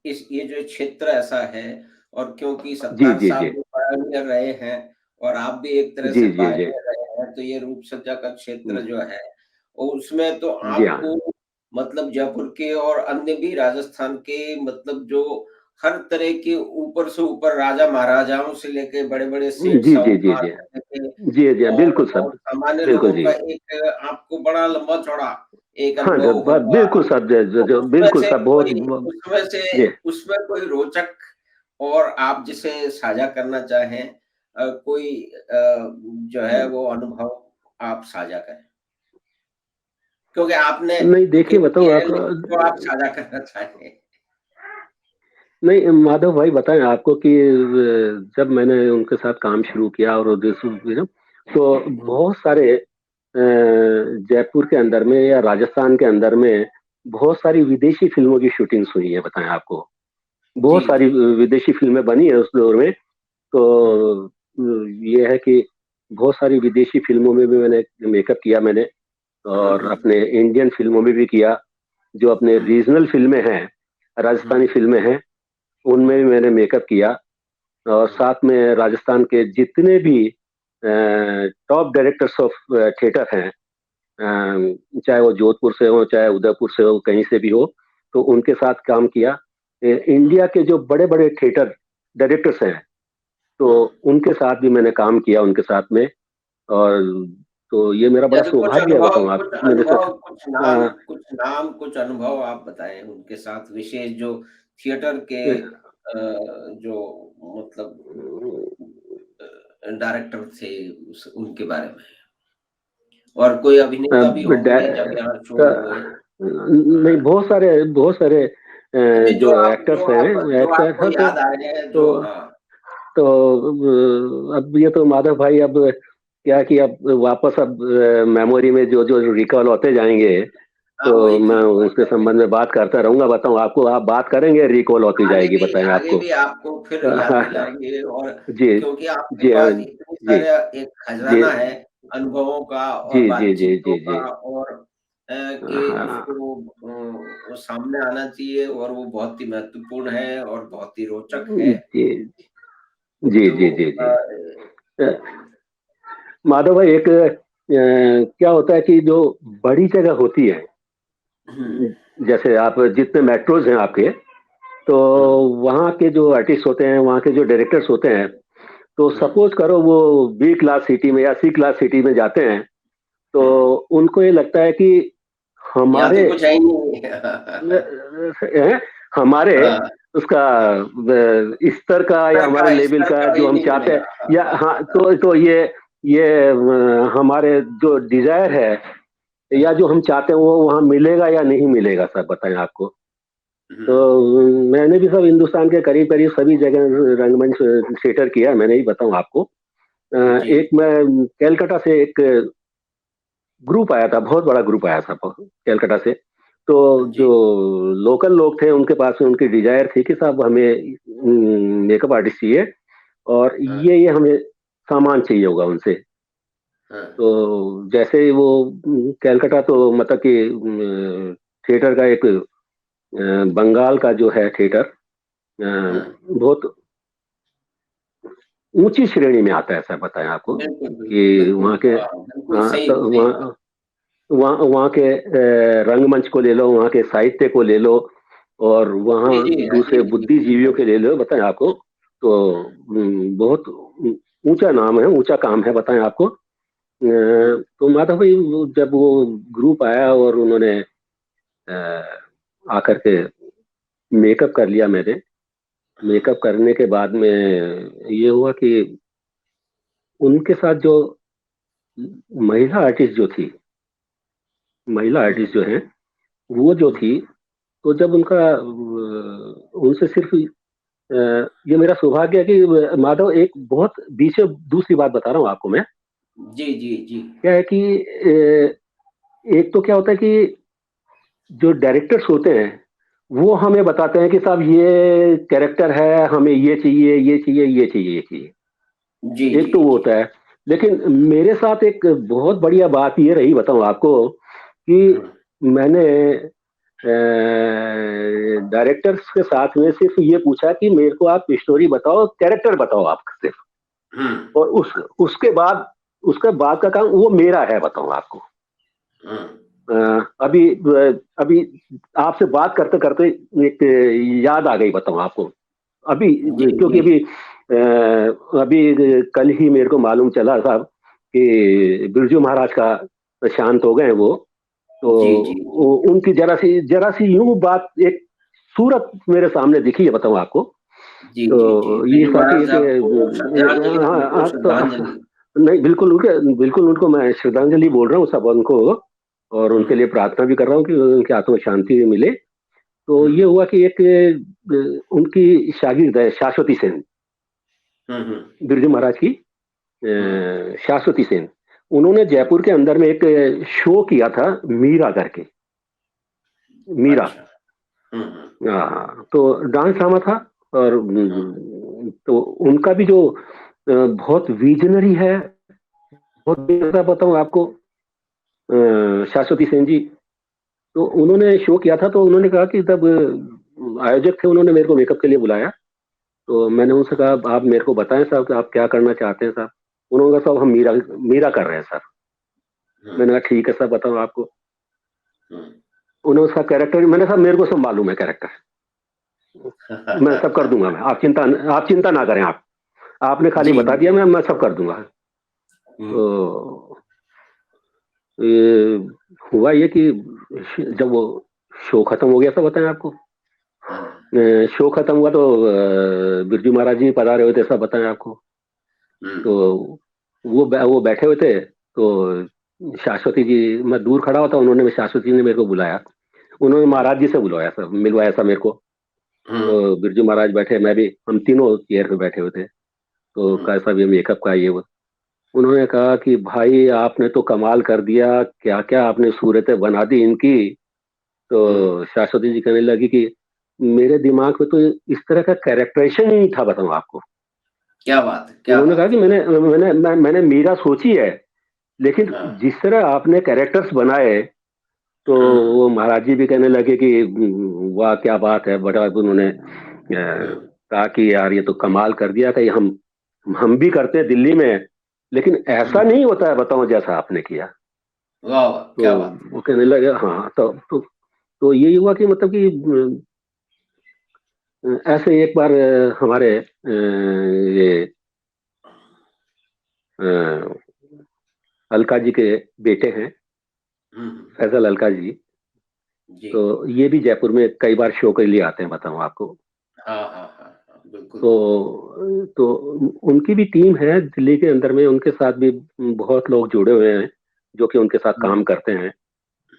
A: इस ये जो क्षेत्र ऐसा है और क्योंकि
B: जी
A: सत्तार
B: जी
A: साहब
B: जी
A: भी पायनियर रहे हैं और आप भी एक तरह
B: जी
A: से
B: जी जी
A: पायनियर रहे हैं, तो ये रूप सज्जा का क्षेत्र
B: हम्म,
A: जो है और उसमें तो
B: जी हाँ
A: आपको मतलब जयपुर के और अन्य भी राजस्थान के मतलब जो हर तरह के ऊपर से ऊपर राजा महाराजाओं से लेके बड़े-बड़े सेठ
B: जी जी जी
A: साहूकार
B: जी
A: से लेके
B: जी जी
A: और
B: बिल्कुल सर,
A: सामान्य
B: बिल्कुल
A: लोगों
B: जी।
A: का एक आपको बड़ा लंबा-चौड़ा एक
B: हाँ
A: अनुभव होगा।
B: बिल्कुल सर,
A: तो उसमें
B: बिल्कुल
A: से
B: सर, बहुत
A: कोई उसमें से
B: जी।
A: उसमें कोई रोचक और आप जिसे साझा करना चाहें कोई जो है वो अनुभव आप साझा करें? क्योंकि आपने
B: नहीं
A: तो
B: देखिए,
A: किया ही
B: बताऊँ
A: है
B: आप,
A: लेकिन जो आप साझा करना चाहें।
B: नहीं माधव भाई बताएं आपको कि जब मैंने उनके साथ काम शुरू किया और तो
A: हुँ,
B: बहुत सारे जयपुर के अंदर में या राजस्थान के अंदर में बहुत सारी विदेशी फिल्मों की शूटिंग्स हुई है, बताएं आपको। बहुत
A: जी,
B: सारी
A: जी।
B: विदेशी फिल्में बनी है उस दौर में।
A: हुँ,
B: तो ये है कि बहुत सारी विदेशी फिल्मों में भी मैंने मेकअप किया मैंने,
A: हुँ,
B: और
A: हुँ,
B: अपने इंडियन फिल्मों में भी किया। जो अपने
A: हुँ,
B: रीजनल फिल्में हैं,
A: हुँ,
B: राजस्थानी फिल्में हैं, उनमें भी
A: हुँ,
B: मैंने मेकअप किया। और
A: हुँ,
B: साथ में राजस्थान के जितने भी टॉप डायरेक्टर्स ऑफ थिएटर हैं, चाहे वो जोधपुर से हो, चाहे उदयपुर से हो, कहीं से भी हो, तो उनके साथ काम किया।
A: हुँ,
B: इंडिया के जो बड़े बड़े थिएटर डायरेक्टर्स हैं, तो
A: हुँ।
B: उनके साथ भी मैंने काम किया उनके साथ में। और तो ये मेरा बड़ा
A: जैसे
B: सौभाग्य है, बताऊं आप मेरे साथ। अ,
A: कुछ अनुभव आप बताएँ उनके साथ विशेष जो थिएटर के जो मतलब डायरेक्टर थे उस उनके बारे में। और कोई अभिनेता भी होंगे जब यहाँ शो हुए।
B: नहीं,
A: हाँ,
B: बहुत सारे
A: नहीं
B: जो एक्टर्स हैं,
A: जो
B: एक्टर
A: आपको
B: हैं,
A: याद आ रहे हैं
B: तो
A: जो हाँ,
B: तो अब ये तो माधव भाई, अब क्या कि अब वापस अब मेमोरी में जो जो रिकॉल होते जाएंगे,
A: हाँ
B: तो
A: वही
B: मैं
A: चीज़ बोल
B: उसके
A: रहे हैं।
B: संबंध में बात करता रहूंगा। बताऊं आपको, आप बात करेंगे, रिकॉल होती जाएगी, बताएं
A: आगे
B: आपको।
A: भी आपको फिर याद दिलाएँगे और
B: जी,
A: क्योंकि आपके
B: जी,
A: पास इतनी
B: जी,
A: सारा एक
B: जी,
A: खज़ाना है अनुभवों का
B: जी,
A: और
B: जी, जी,
A: बातचीतों
B: जी,
A: का
B: जी।
A: और कि
B: हाँ,
A: उसको वो सामने आना चाहिए और वो बहुत ही महत्वपूर्ण है और बहुत ही रोचक है।
B: जी, जी,
A: तो
B: जी, जी,
A: अ,
B: जी। अ, माधव भाई, एक क्या होता है कि जो बड़ी जगह होती है,
A: हुँ,
B: जैसे आप जितने मेट्रोज हैं आपके, तो
A: हुँ,
B: वहाँ के जो आर्टिस्ट होते हैं, वहाँ के जो डायरेक्टर्स होते हैं, तो
A: हुँ।
B: सपोज करो वो बी क्लास सिटी में या सी क्लास सिटी में जाते हैं, तो
A: हुँ,
B: उनको ये लगता है कि
A: यहाँ
B: हमारे
A: तो कुछ है ही नहीं।
B: हैं, हमारे
A: हाँ,
B: उसका स्तर का या हमारे लेवल
A: स्तर
B: का
A: का
B: जो
A: ही
B: हम
A: नहीं
B: चाहते हैं,
A: मिलेगा।
B: या हाँ, तो ये हमारे जो डिजायर है या जो हम चाहते हैं, वो वहाँ मिलेगा या नहीं मिलेगा, सब बताएं आपको। तो
A: हुँ,
B: मैंने भी सब हिंदुस्तान के करीब करीब सभी जगह रंगमंच थिएटर किया है, मैंने ही बताऊं आपको।
A: जी,
B: एक मैं कैलकाटा से एक ग्रुप आया था, बहुत बड़ा ग्रुप आया था कैलकाटा से। तो
A: जी।
B: जो लोकल लोग थे, उनके पास में उनकी डिजायर थी कि साहब हमें मेकअप आर्टिस्ट चाहिए, और
A: हाँ,
B: ये हमें सामान चाहिए होगा उनसे।
A: हाँ,
B: तो जैसे ही वो कैलकाटा, तो मतलब कि थिएटर का एक बंगाल का जो है थिएटर,
A: हाँ।
B: बहुत ऊंची श्रेणी में आता है, ऐसा बताएं आपको
A: बिल्कुल, बिल्कुल,
B: कि
A: बिल्कुल।
B: वहाँ के,
A: बिल्कुल
B: हाँ,
A: सही
B: तो
A: सही बात।
B: वहाँ वहाँ वहाँ के रंगमंच को ले लो, वहाँ के साहित्य को ले लो, और वहाँ
A: जी, जी। हाँ
B: दूसरे
A: जी, जी,
B: बुद्धिजीवियों
A: बिल्कुल।
B: के ले लो, बताएं आपको। तो बहुत ऊंचा नाम है, ऊंचा काम है, बताएं आपको।
A: हुँ,
B: तो माधव भाई, जब वो ग्रुप आया और उन्होंने आकर के मेकअप कर लिया मैंने,
A: हुँ,
B: मेकअप करने के बाद में ये हुआ कि उनके साथ जो महिला आर्टिस्ट जो थी, महिला
A: हुँ,
B: आर्टिस्ट जो है, वो जो
A: हुँ।
B: थी, तो जब उनका उनसे सिर्फ ये मेरा सौभाग्य है कि माधव, एक बहुत बीच में दूसरी बात बता रहा हूँ आपको मैं।
A: जी, जी, जी।
B: क्या है कि एक तो क्या होता है कि जो डायरेक्टर्स होते हैं, वो हमें बताते हैं कि साहब ये कैरेक्टर है, हमें ये चाहिए, ये चाहिए, ये चाहिए, ये चाहिए।
A: जी,
B: एक
A: जी,
B: तो वो
A: जी।
B: होता है। लेकिन मेरे साथ एक बहुत बढ़िया बात ये रही, बताऊं आपको, कि
A: हुँ,
B: मैंने डायरेक्टर्स के साथ में सिर्फ ये पूछा कि मेरे को आप स्टोरी बताओ, कैरेक्टर बताओ आप सिर्फ,
A: हुँ,
B: और उसके बाद, उसके बाद का काम वो मेरा है, बताऊं आपको।
A: हुँ।
B: अ, अभी आपसे बात करते करते एक याद आ गई, बताऊं आपको। अभी,
A: जी,
B: क्योंकि
A: जी।
B: अभी कल ही मेरे को मालूम चला साहब कि बिरजू महाराज का शांत हो गए वो। तो
A: जी, जी, जी।
B: उनकी जरा सी यूं बात, एक सूरत मेरे सामने दिखी है, बताऊं आपको।
A: जी,
B: तो
A: जी, जी।
B: ये
A: बिरजू
B: था कि
A: महाराज आपको श्रद्धांजलि उनको
B: तो
A: श्रद्धांजलि।
B: नहीं, बिल्कुल उनको मैं श्रद्धांजलि बोल रहा हूँ सब उनको, और
A: हुँ,
B: उनके लिए प्रार्थना भी कर रहा हूँ कि उनकी आत्मा शांति मिले। तो
A: हुँ,
B: ये हुआ कि एक उनकी शागिर्द है शाश्वती सेन,
A: हुँ, हुँ,
B: बिरजू महाराज की
A: हुँ।
B: शाश्वती सेन। उन्होंने
A: हुँ,
B: जयपुर के अंदर में एक शो किया था, मीरा करके, मीरा।
A: अच्छा।
B: हाँ, तो डांस ड्रामा था। और तो उनका भी जो बहुत विजनरी है, बहुत ऐसा बताऊं आपको, शाश्वती सेन जी, तो उन्होंने शो किया था, तो उन्होंने कहा कि तब आयोजक थे, उन्होंने मेरे को मेकअप के लिए बुलाया। तो मैंने उनसे कहा आप मेरे को बताएं साहब कि आप क्या करना चाहते हैं साहब। उन्होंने कहा साहब हम मीरा मीरा कर रहे हैं सर। मैंने कहा ठीक है सर, बताओ आपको। उन्होंने उसका कैरेक्टर, मैंने कहा मेरे को सब मालूम है कैरेक्टर, मैं सब कर दूंगा, मैं आप चिंता ना करें, आपने खाली
A: जी,
B: बता दिया, मैं सब कर दूंगा। तो ये हुआ ये कि जब वो शो खत्म हो गया था, बताएं आपको, शो खत्म हुआ तो बिरजू महाराज जी पधारे हुए थे, सब बताएं आपको। तो वो बैठे हुए थे, तो शाश्वती जी, मैं दूर खड़ा हुआ था, उन्होंने, शाश्वती जी ने मेरे को बुलाया, उन्होंने महाराज जी से बुलवाया, सब मिलवाया सब मेरे को। तो बिरजू महाराज बैठे, मैं भी, हम तीनों चेयर पे बैठे हुए थे। तो कैसा भी मेकअप का ये वो, उन्होंने कहा कि भाई आपने तो कमाल कर दिया, क्या क्या आपने सूरतें बना दी इनकी। तो शाश्वती जी कहने लगी कि मेरे दिमाग में तो इस तरह का कैरेक्टराइजेशन ही नहीं था, बताऊं आपको।
A: क्या बात है, क्या
B: उन्होंने कहा
A: बात
B: कि
A: है।
B: मैंने मीरा सोची है, लेकिन
A: हाँ।
B: जिस तरह आपने कैरेक्टर्स बनाए, तो वो महाराज जी भी कहने लगे कि वाह क्या बात है, बड़ा उन्होंने कहा कि यार ये तो कमाल कर दिया कि हम भी करते हैं दिल्ली में, लेकिन ऐसा नहीं होता है, बताओ जैसा आपने किया।
A: वाह वाह,
B: तो
A: क्या बात
B: वो कहने लगे हाँ, तो यही हुआ कि मतलब कि ऐसे एक बार हमारे ये अ, अलका जी के बेटे हैं,
A: है।
B: फैजल अलका जी।
A: जी।
B: तो ये भी जयपुर में कई बार शो के लिए आते हैं, बताऊं आपको।
A: हाँ हाँ हाँ हाँ, बिल्कुल बिल्कुल।
B: तो उनकी भी टीम है दिल्ली के अंदर में, उनके साथ भी बहुत लोग जुड़े हुए हैं जो कि उनके साथ
A: हम्म,
B: काम करते हैं।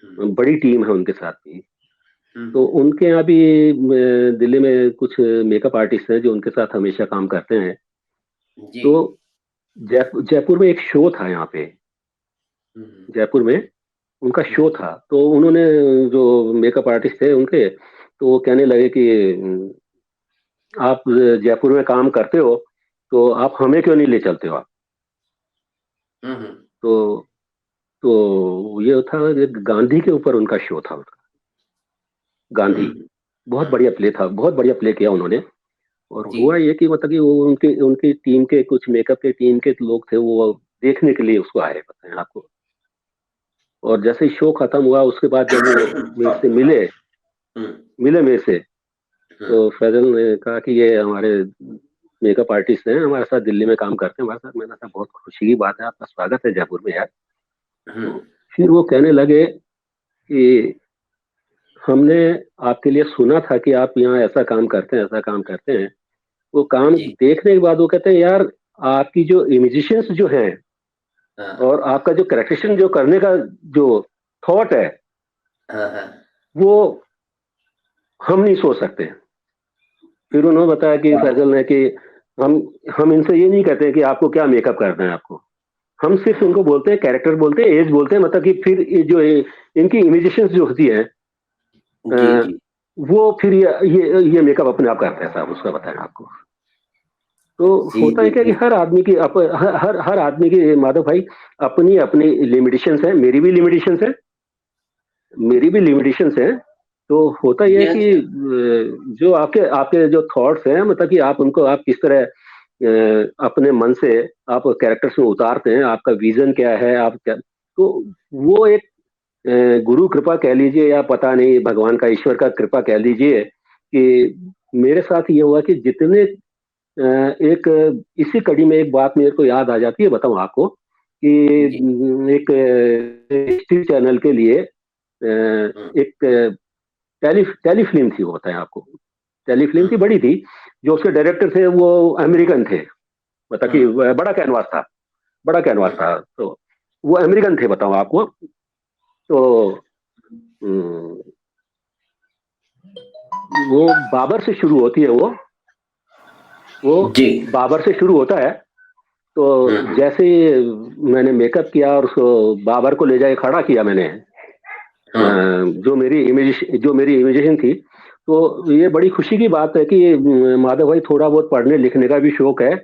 A: हम्म,
B: बड़ी टीम है उनके साथ भी। तो
A: हम्म,
B: उनके यहाँ भी दिल्ली में कुछ मेकअप आर्टिस्ट हैं जो उनके साथ हमेशा काम करते हैं।
A: जी।
B: तो जयपुर में एक शो था यहाँ पे,
A: हम्म,
B: जयपुर में उनका शो
A: हम्म,
B: था। तो उन्होंने, जो मेकअप आर्टिस्ट थे उनके, तो वो कहने लगे कि आप जयपुर में काम करते हो, तो आप हमें क्यों नहीं ले चलते हो आप।
A: हम्म,
B: तो ये था, एक गांधी के ऊपर उनका शो था उनका, गांधी।
A: हम्म,
B: बहुत
A: हम्म,
B: बढ़िया प्ले था, बहुत बढ़िया प्ले किया उन्होंने। और
A: जी।
B: हुआ ये कि मतलब कि वो उनके उनकी टीम के, कुछ मेकअप के टीम के लोग थे, वो देखने के लिए उसको आए, बताएं आपको। और जैसे ही शो खत्म हुआ, उसके बाद जब वो मेरे से
A: सॉरी, हाँ।
B: मिले
A: हम्म,
B: मिले मेरे से,
A: हम्म,
B: तो फैजल ने कहा कि ये हमारे मेकअप आर्टिस्ट हैं, हमारे साथ दिल्ली में काम करते हैं हमारे साथ। मैंने कहा बहुत खुशी की बात है, आपका स्वागत है जयपुर में यार। तो फिर वो कहने लगे कि हमने आपके लिए सुना था कि आप यहाँ ऐसा काम करते हैं, ऐसा काम करते हैं। वो काम
A: जी।
B: देखने के बाद वो कहते हैं यार, आपकी जो इमेजिशंस जो हैं,
A: हाँ
B: और आपका जो करेक्टेशन जो करने का जो थॉट है,
A: हाँ हाँ।
B: वो हम नहीं सोच सकते। फिर उन्होंने बताया कि
A: वाह,
B: फैजल ने कि हम हम इनसे ये नहीं कहते कि आपको क्या मेकअप करना है आपको, हम सिर्फ इनको बोलते हैं कैरेक्टर, बोलते हैं एज, बोलते हैं, मतलब कि फिर इनकी इमेजिशंस जो होती है, अ,
A: जी जी
B: वो फिर ये मेकअप अपने आप करते हैं साहब, उसका बताया आपको। तो
A: जी।
B: होता है क्या कि
A: देखिए।
B: हर आदमी की हर आदमी की, माधव भाई, अपनी अपनी लिमिटेशंस है, मेरी भी लिमिटेशंस है। तो होता यह है
A: यस।
B: कि जो आपके आपके जो थॉट्स हैं, मतलब कि आप उनको, आप किस तरह अपने मन से आप कैरेक्टर्स में उतारते हैं, आपका विजन क्या है, आप क्या, तो वो एक गुरु कृपा कह लीजिए, या पता नहीं भगवान का, ईश्वर का कृपा कह लीजिए, कि मेरे साथ ये हुआ कि जितने एक इसी कड़ी में एक बात मेरे को याद आ जाती है, बताऊं आपको कि
A: जी।
B: एक हिस्ट्री चैनल के लिए एक टेलीफिल्म थी, वो बताएं आपको। टेलीफिल्म थी,
A: हम्म,
B: बड़ी थी। जो उसके डायरेक्टर थे वो अमेरिकन थे, मतलब कि
A: हम्म,
B: बड़ा कैनवास था, बड़ा कैनवास
A: हम्म,
B: था। तो वो अमेरिकन थे, बताऊं आपको। तो हम्म, वो बाबर से शुरू होती है, वो
A: जी।
B: बाबर से शुरू होता है। तो
A: हम्म,
B: जैसे ही मैंने मेकअप किया और उसको बाबर को ले जाके खड़ा किया मैंने,
A: हम्म,
B: जो मेरी इमेज थी, तो ये बड़ी खुशी की बात है कि माधव भाई थोड़ा बहुत पढ़ने लिखने का भी शौक है।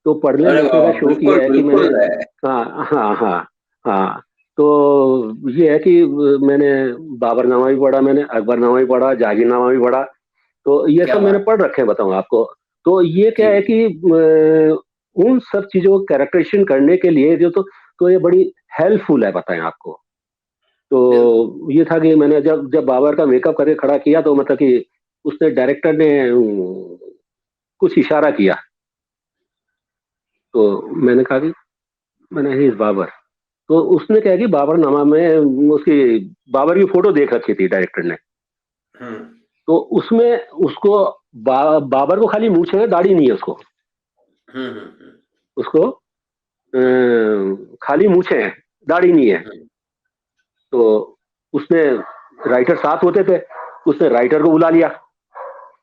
B: तो पढ़ने
A: अरे
B: लिखने
A: वाह!
B: का शौक
A: बिल्कुल,
B: ये है कि मैंने,
A: बिल्कुल है।
B: हाँ हाँ हाँ हाँ, तो ये है कि मैंने बाबरनामा भी पढ़ा, मैंने अकबरनामा भी पढ़ा, जहांगीरनामा भी पढ़ा। तो ये
A: क्या
B: सब मैंने
A: बात
B: पढ़ रखे हैं, बताऊं आपको। तो ये क्या है
A: जी,
B: कि उन सब चीजों को कैरेक्टराइजेशन करने के लिए जो तो ये बड़ी हेल्पफुल है, बताएं आपको।
A: बिल्कुल।
B: तो ये था कि मैंने जब जब बाबर का मेकअप करके खड़ा किया, तो मतलब कि उसने डायरेक्टर ने कुछ इशारा किया। तो मैंने कहा कि मैंने ही इस बाबर। तो उसने क्या है कि बाबरनामा में उसकी बाबर की फोटो देख रखी थी डायरेक्टर ने।
A: हुँ,
B: तो उसमें उसको बाबर को खाली मूंछ है, दाढ़ी नहीं है उसको।
A: हुँ, हुँ, हुँ,
B: उसको
A: हुँ,
B: खाली मूछें हैं, दाढ़ी नहीं है।
A: हुँ,
B: तो उसने, राइटर साथ होते थे, उसने राइटर को बुला लिया।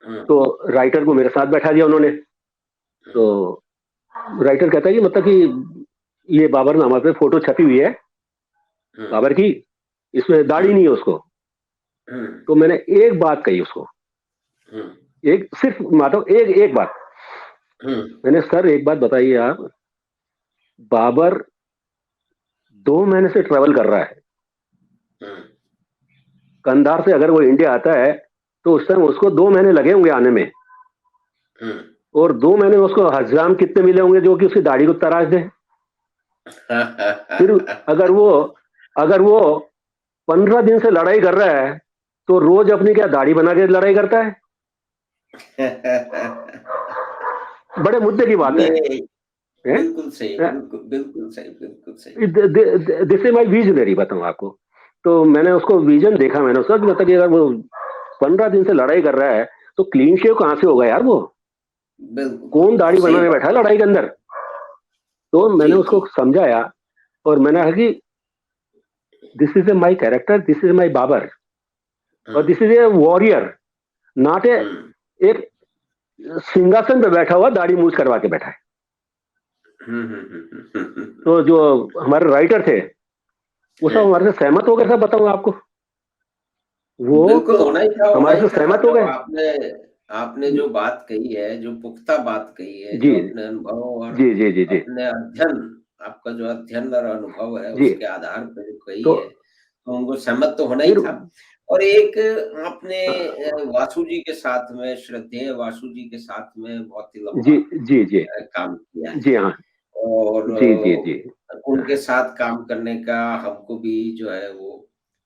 A: हुँ,
B: तो राइटर को मेरे साथ बैठा दिया उन्होंने।
A: हुँ,
B: तो राइटर कहता है कि मतलब कि ये बाबरनामा पे फोटो छपी हुई है
A: हुँ,
B: बाबर की, इसमें
A: हुँ,
B: दाढ़ी नहीं है उसको।
A: हुँ,
B: तो मैंने एक बात कही उसको,
A: हुँ,
B: एक सिर्फ माधव, एक एक बात।
A: हुँ,
B: मैंने, सर एक बात बताइए आप, बाबर 2 महीने से ट्रेवल कर रहा है,
A: हुँ,
B: कंधार से अगर वो इंडिया आता है तो उस टाइम उसको 2 महीने लगे होंगे आने में।
A: हुँ।
B: और 2 महीने में उसको हजराम कितने मिले होंगे जो कि उसकी दाढ़ी को तराश दे। फिर अगर वो 15 दिन से लड़ाई कर रहा है, तो रोज अपनी क्या दाढ़ी बना के लड़ाई करता है? बड़े मुद्दे की बात है।
A: ये बिल्कुल सही, बिल्कुल, बिल्कुल सही, बिल्कुल सही।
B: दिस इज माई विजनरी, बताऊं आपको। तो मैंने उसको विजन देखा, मैंने उसका कि मतलब कि अगर वो 15 दिन से लड़ाई कर रहा है, तो क्लीन शेव कहाँ से होगा यार वो?
A: बिल्कुल,
B: कौन
A: बिल्कुल,
B: दाढ़ी
A: सही
B: बनाने
A: बात।
B: बैठा है लड़ाई के अंदर? तो मैंने
A: जी, जी।
B: उसको समझाया, और मैंने कहा कि this is a my character, this is my Babar,
A: hmm,
B: और this is a warrior, not a,
A: hmm,
B: एक सिंहासन पे बैठा हुआ दाढ़ी मूछ करवा के बैठा है।
A: हुँ, हुँ, हुँ, हुँ, हुँ,
B: तो जो हमारे राइटर थे, वो
A: हुँ।
B: सब हमारे से सहमत हो गए, सब बताऊं आपको। वो
A: बिल्कुल होना
B: हमारे
A: ही
B: से
A: था।
B: सहमत हो
A: जब
B: गए।
A: आपने आपने जो बात कही है, जो पुख्ता बात कही है,
B: जी
A: जो अपने अनुभव और
B: जी जी जी जी
A: अपने अध्ययन, आपका जो अध्ययन और अनुभव है,
B: जी।
A: उसके आधार पर जो कही
B: तो
A: है, तो उनको सहमत तो होना ही
B: फिर
A: था। और एक आपने वासु जी के साथ में, श्रद्धेय वासु जी के साथ में बहुत ही लंबा
B: जी जी जी
A: काम किया है।
B: जी हाँ।
A: और
B: जी जी जी।
A: उनके साथ काम करने का हमको भी जो है वो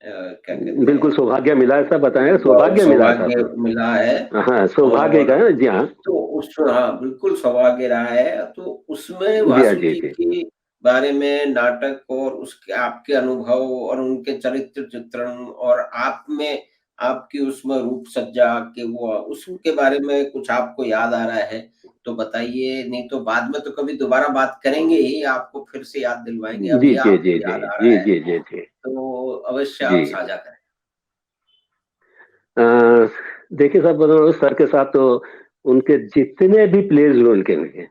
A: क्या कहते
B: बिल्कुल
A: हैं,
B: सौभाग्य मिला है, सब बताएं, सौभाग्य मिला है
A: सौभाग्य
B: सब।
A: मिला है।
B: हाँ, सौभाग्य
A: और
B: का है, जी हाँ।
A: तो उस हाँ, बिल्कुल सौभाग्य रहा है। तो उसमें
B: जी हाँ
A: वासु
B: जी
A: जी
B: जी
A: के बारे में नाटक और उसके आपके अनुभव और उनके चरित्र चित्रण और आप में आपकी उसमें रूप सज्जा के वो उसके बारे में कुछ आपको याद आ रहा है, तो बताइए, नहीं तो बाद में तो कभी दोबारा बात करेंगे ही, आपको फिर से याद दिलवाएँगे।
B: जी
A: अभी
B: जी जी
A: आपको
B: जी
A: याद आ रहा
B: जी
A: है,
B: जी जी जी
A: तो अवश्य
B: जी।
A: आप साझा करें।
B: अ, देखिए साहब, बताओ, सर के साथ तो उनके जितने भी प्लेज हुए उनके में,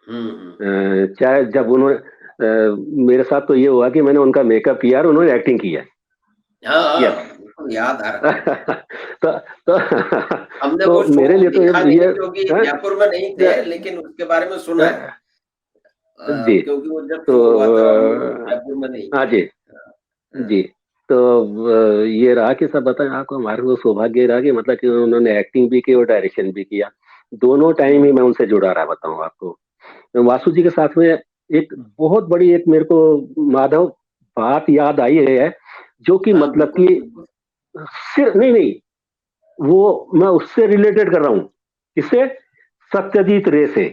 A: हुँ, हुँ, हुँ।
B: चाहे जब उन्होंने मेरे साथ तो ये हुआ कि मैंने उनका मेकअप किया और उन्होंने एक्टिंग की है।
A: हाँ,
B: यस।
A: हाँ, बिल्कुल याद आ रहा है मुझे।
B: तो
A: हमने
B: तो
A: वो शो
B: मेरे लिए तो
A: देखा नहीं
B: ये
A: क्योंकि
B: हाँ,
A: जयपुर में नहीं थे, लेकिन उसके बारे में सुना है।
B: जी।
A: क्योंकि वो जब
B: तो
A: शो हुआ था हम लोग जयपुर में नहीं
B: हाँ
A: थे।
B: जी
A: हाँ,
B: जी। तो ये रहा कि सब बताएं आपको, हमारे को सौभाग्य रहा कि मतलब कि उन्होंने एक्टिंग भी की और डायरेक्शन भी किया। दोनों टाइम ही
A: हुँ,
B: मैं उनसे जुड़ा रहा, बताऊं आपको। वासु जी के साथ में एक बहुत बड़ी, एक मेरे को माधव बात याद आई है, जो कि
A: हाँ,
B: मतलब
A: बिल्कुल,
B: कि
A: बिल्कुल।
B: सिर्फ नहीं नहीं, वो मैं उससे रिलेटेड कर रहा हूँ। किससे? सत्यजीत रे से।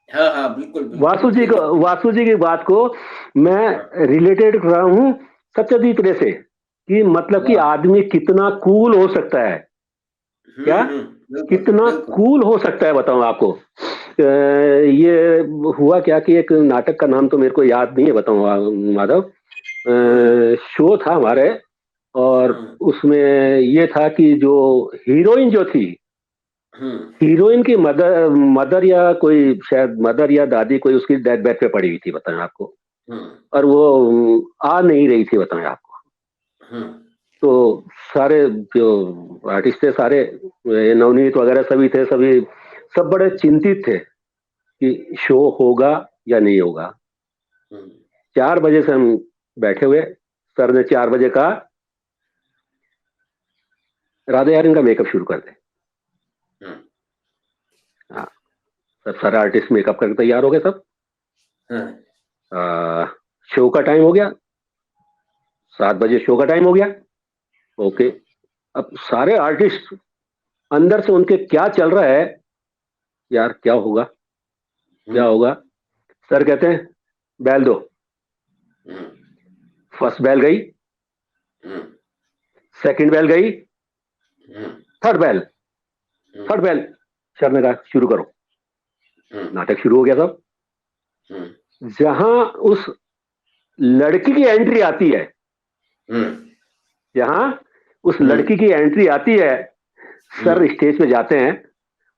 A: हाँ, हाँ, बिल्कुल, बिल्कुल, सही है।
B: वासु जी की बात को
A: हाँ,
B: मैं रिलेटेड कर रहा हूँ सत्यजीत रे से, कि मतलब कि
A: वाह!
B: आदमी कितना कूल हो सकता है।
A: हुँ,
B: क्या?
A: हुँ, बिल्कुल,
B: कितना
A: बिल्कुल।
B: कूल हो सकता है, बताऊं आपको। ये हुआ क्या कि एक नाटक का नाम तो मेरे को याद नहीं है, बताऊं माधव।
A: हुँ,
B: शो था हमारे, और
A: हुँ,
B: उसमें ये था कि जो हीरोइन जो थी,
A: हुँ,
B: हीरोइन की मदर मदर या कोई, शायद मदर या दादी कोई, उसकी डेथ बेड पे पड़ी हुई थी, बताएं आपको।
A: हुँ,
B: और वो आ नहीं रही थी, बताएं आपको।
A: हुँ,
B: तो सारे जो आर्टिस्ट थे सारे, ये नवनीत वगैरह सभी थे, सभी सब बड़े चिंतित थे कि शो होगा या नहीं होगा। 4 बजे से हम बैठे हुए, सर ने 4 बजे कहा राधे यार इनका मेकअप शुरू कर दे। हाँ, सब सारे आर्टिस्ट मेकअप करके तैयार हो गए सब। शो का टाइम हो गया, 7 बजे शो का टाइम हो गया। ओके, अब सारे आर्टिस्ट अंदर से उनके क्या चल रहा है, यार क्या होगा क्या होगा। सर कहते हैं बैल दो। फर्स्ट बैल गई, सेकंड बैल गई, थर्ड बैल। सर ने कहा शुरू करो। नाटक शुरू हो गया सब। जहां उस लड़की की एंट्री आती है, जहां उस लड़की की एंट्री आती है, सर स्टेज पे जाते हैं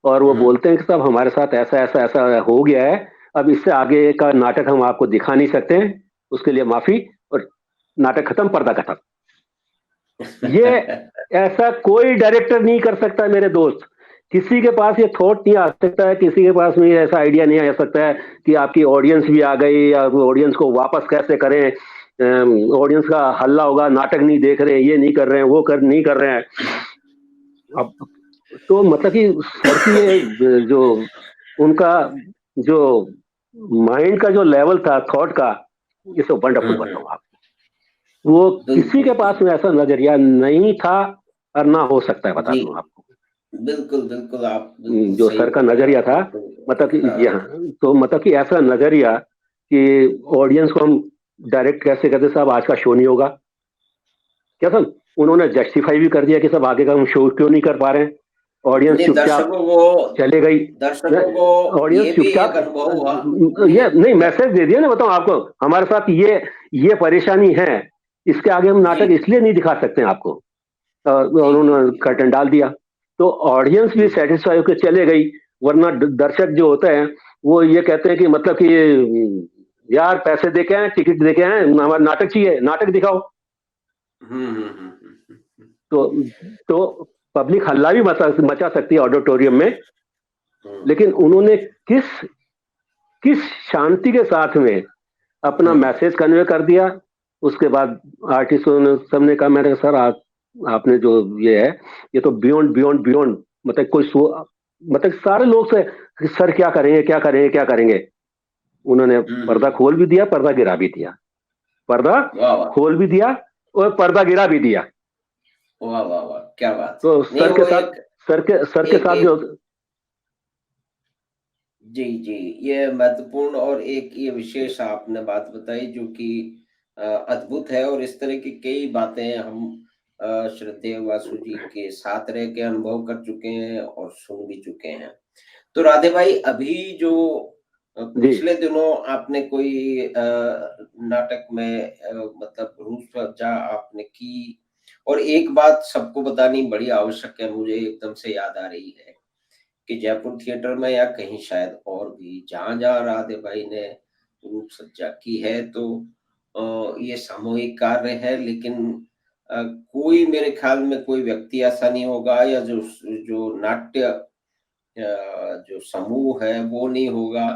B: और वो बोलते हैं कि साहब हमारे साथ ऐसा ऐसा ऐसा हो गया है, अब इससे आगे का नाटक हम आपको दिखा नहीं सकते हैं, उसके लिए माफी। और नाटक खत्म, पर्दा खत्म। ये ऐसा कोई डायरेक्टर नहीं कर सकता मेरे दोस्त। किसी के पास ये थॉट नहीं आ सकता है, किसी के पास में ऐसा आइडिया नहीं आ सकता है कि आपकी ऑडियंस भी आ गई, या ऑडियंस को वापस कैसे करें। ऑडियंस का हल्ला होगा, नाटक नहीं देख रहे हैं, ये नहीं कर रहे हैं, वो नहीं कर रहे हैं। अब तो मतलब कि सर की ये जो उनका जो माइंड का जो लेवल था थॉट का, ये सब वंडरफुल बताऊं आपको। वो किसी के पास में ऐसा नजरिया नहीं था और ना हो सकता है, बता दूं आपको।
A: बिल्कुल बिल्कुल, आप बिल्कुल
B: जो
A: सही
B: सर का नजरिया था, मतलब कि यहाँ तो मतलब कि ऐसा नजरिया कि ऑडियंस को हम डायरेक्ट कैसे कहते साहब आज का शो नहीं होगा क्या। सब उन्होंने जस्टिफाई भी कर दिया कि सब आगे का हम शो क्यों नहीं कर पा रहे हैं। ऑडियंस चुपचाप चले गई।
A: दर्शकों को
B: ऑडियंस चुपचाप ये नहीं मैसेज दे दिया ना, बताऊं आपको हमारे साथ ये परेशानी है, इसके आगे हम नाटक इसलिए नहीं दिखा सकते हैं आपको। और उन्होंने कर्टन डाल दिया, तो ऑडियंस भी सेटिस्फाई होकर चले गई। वरना दर्शक जो होते हैं वो ये कहते हैं कि मतलब कि यार पैसे दे के आए, टिकट दे के आए, हमारा नाटक चाहिए, नाटक दिखाओ। तो पब्लिक हल्ला भी मचा सकती है ऑडिटोरियम में, लेकिन उन्होंने किस शांति के साथ में अपना मैसेज कन्वे कर दिया। उसके बाद आर्टिस्टों ने सबने कहा, मैंने कहा सर आपने जो ये है ये तो बियॉन्ड बियॉन्ड बियॉन्ड, मतलब कोई मतलब सारे लोग से सर क्या करेंगे क्या करेंगे क्या करेंगे। उन्होंने पर्दा खोल भी दिया, पर्दा गिरा भी दिया, पर्दा खोल भी दिया और पर्दा गिरा भी दिया।
A: वाह वाह वाह, क्या बात।
B: तो सर के साथ जो
A: जी जी, ये महत्वपूर्ण और एक ये विशेष आपने बात बताई जो कि अद्भुत है, और इस तरह की कई बातें हम श्रद्धेय वासु जी के साथ रह के अनुभव कर चुके हैं और सुन भी चुके हैं। तो राधे भाई, अभी जो पिछले दिनों आपने कोई नाटक में मतलब रूप सज्जा आपने की, और एक बात सबको बतानी बड़ी आवश्यक है, मुझे एकदम से याद आ रही है कि जयपुर थिएटर में या कहीं शायद और भी जहाँ-जहाँ राधे भाई ने रूप सज्जा की है, तो ये सामूहिक कार्य है, लेकिन कोई मेरे ख्याल में कोई व्यक्ति ऐसा नहीं होगा या जो जो नाट्य जो समूह है वो नहीं होगा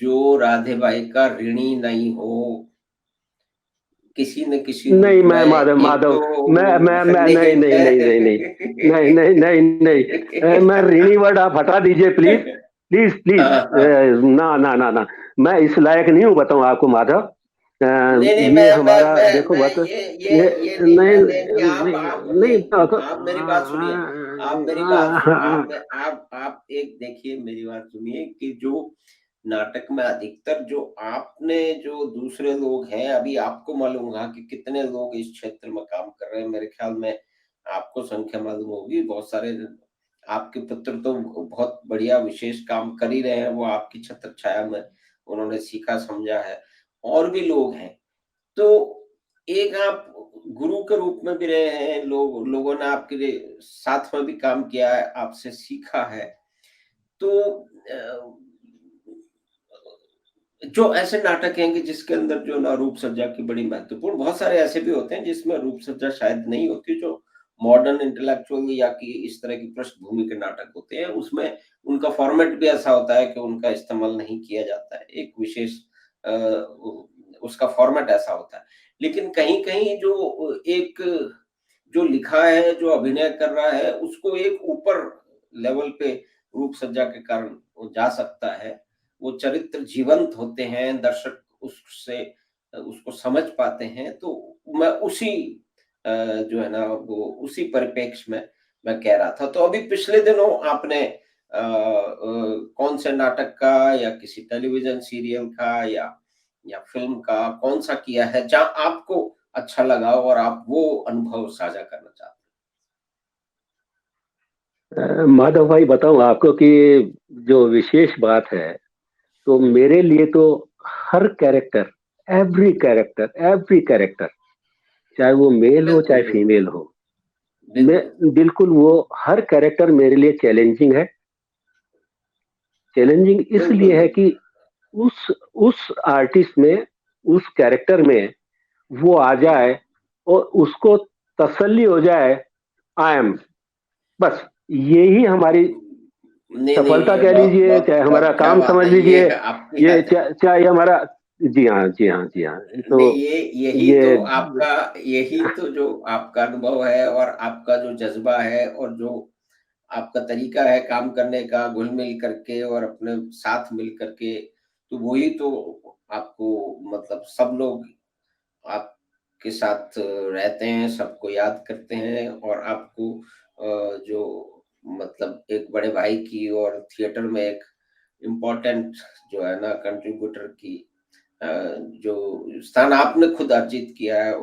A: जो राधे भाई का ऋणी नहीं हो। किसी न किसी रूप
B: नहीं, मैं
A: में एक
B: माधव
A: तो
B: मैं नहीं नहीं नहीं नहीं नहीं नहीं नहीं नहीं नहीं, मैं ऋणी वर्ड आप हटा दीजिए प्लीज प्लीज प्लीज। ना ना ना ना, मैं इस लायक नहीं हूँ, बताऊँ आपको माधव।
A: नहीं,
B: ये हमारा देखो
A: मैं
B: बात,
A: ये नहीं,
B: नहीं
A: नहीं, आप
B: नहीं
A: नहीं, आप मेरी बात सुनिए, आप मेरी बात आप एक देखिए, मेरी बात सुनिए कि जो नाटक में अधिकतर जो आपने जो दूसरे लोग हैं, अभी आपको मालूम होगा कि कितने लोग इस क्षेत्र में काम कर रहे हैं। मेरे ख्याल में आपको संख्या मालूम होगी, बहुत सारे आपके पुत्र तो बहुत बढ़िया विशेष काम कर ही रहे हैं, वो आपकी छत्र छाया में उन्होंने सीखा समझा है। और भी लोग हैं, तो एक आप गुरु के रूप में भी रहे हैं, लोगों ने आपके लिए साथ में भी काम किया है, आपसे सीखा है। तो जो ऐसे नाटक हैं कि जिसके अंदर जो ना रूप सज्जा की बड़ी महत्वपूर्ण, बहुत सारे ऐसे भी होते हैं जिसमें रूप सज्जा शायद नहीं होती, जो मॉडर्न इंटेलेक्चुअल या कि इस तरह की पृष्ठभूमि के नाटक होते हैं, उसमें उनका फॉर्मेट भी ऐसा होता है कि उनका इस्तेमाल नहीं किया जाता है। एक विशेष उसका फॉर्मेट ऐसा होता है। लेकिन कहीं-कहीं जो एक जो लिखा है, जो अभिनय कर रहा है, उसको एक ऊपर लेवल पे रूप सज्जा के कारण वो जा सकता है। वो चरित्र जीवंत होते हैं, दर्शक उससे उसको समझ पाते हैं। तो मैं उसी जो है ना वो उसी परिप्रेक्ष्य में मैं कह रहा था। तो अभी पिछले दिनों आपने कौन से नाटक का या किसी टेलीविज़न सीरियल का या फ़िल्म का कौन-सा किया है जहाँ आपको अच्छा लगा और आप वो अनुभव साझा करना चाहते
B: माधव भाई बताऊं आपको कि जो विशेष बात है, तो मेरे लिए तो हर कैरेक्टर, एवरी कैरेक्टर, चाहे वो
A: हैं?
B: मेल हो
A: बिल्कुल,
B: चाहे
A: बिल्कुल,
B: फीमेल हो, मैं
A: बिल्कुल।
B: बिल्कुल वो हर कैरेक्टर मेरे लिए चैलेंजिंग है। चैलेंजिंग
A: बिल्कुल,
B: इसलिए है
A: बिल्कुल।
B: कि उस उस आर्टिस्ट में, उस कैरेक्टर में वो आ जाए और उसको तसल्ली हो जाए, आई एम, बस यही हमारी
A: नहीं, नहीं,
B: सफलता
A: ये
B: कह
A: बहुत
B: लीजिए,
A: बहुत
B: चाहे हमारा
A: बहुत क्या
B: काम
A: बात
B: समझ
A: है। ये
B: लीजिए,
A: आपकी
B: ये चाहे हमारा, जी हाँ, जी हाँ, जी हाँ, तो
A: नहीं, ये यही
B: ये
A: तो आपका यही तो जो आपका अनुभव है और आपका जो जज़्बा है और जो आपका तरीका है काम करने का घुल-मिल करके और अपने साथ मिल कर के, तो वही तो आपको मतलब सब लोग आपके साथ रहते हैं, सबको याद करते हैं और आपको जो मतलब एक बड़े भाई की और थिएटर में एक इम्पोर्टेंट जो है ना कंट्रीब्यूटर की अ, जो स्थान आपने खुद अर्जित किया है,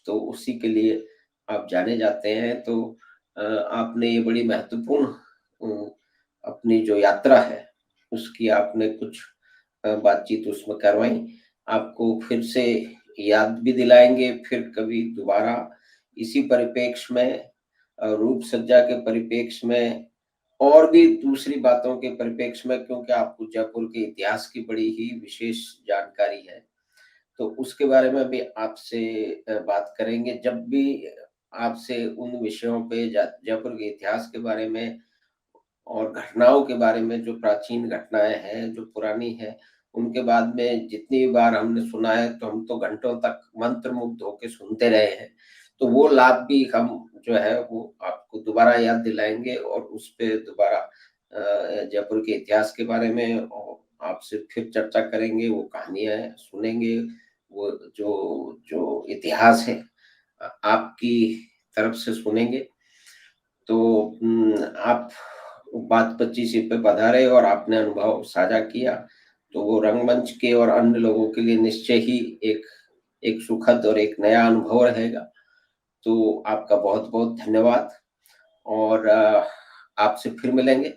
A: तो उसी के लिए आप जाने जाते हैं। तो आपने ये बड़ी महत्वपूर्ण अपनी जो यात्रा है, उसकी आपने कुछ बातचीत उसमें करवाई। आपको फिर से याद भी दिलाएँगे, फिर कभी दोबारा इसी परिप्रेक्ष्य में रूप सज्जा के परिप्रेक्ष्य में और भी दूसरी बातों के परिप्रेक्ष्य में क्योंकि आपको जयपुर के इतिहास की बड़ी ही विशेष जानकारी है। तो उसके बारे में भी आपसे बात करेंगे जब भी आपसे उन विषयों पे जयपुर के इतिहास के बारे में और घटनाओं के बारे में जो प्राचीन घटनाएँ हैं, जो पुरानी हैं, उनके बाद में जितनी बार हमने सुना है, तो हम तो घंटों तक मंत्रमुग्ध होके सुनते रहे हैं। तो वो लाभ भी हम जो है वो आपको दोबारा याद दिलाएँगे और उस पे दोबारा जयपुर के इतिहास के बारे में आपसे फिर चर्चा करेंगे, वो कहानियाँ सुनेंगे, वो जो जो इतिहास है आपकी तरफ से सुनेंगे। तो आप बात 25 पे पधारे और आपने अनुभव साझा किया, तो वो रंगमंच के और अन्य लोगों के लिए निश्चय ही एक एक सुखद और एक नया अनुभव रहेगा। तो आपका बहुत-बहुत धन्यवाद और आपसे फिर मिलेंगे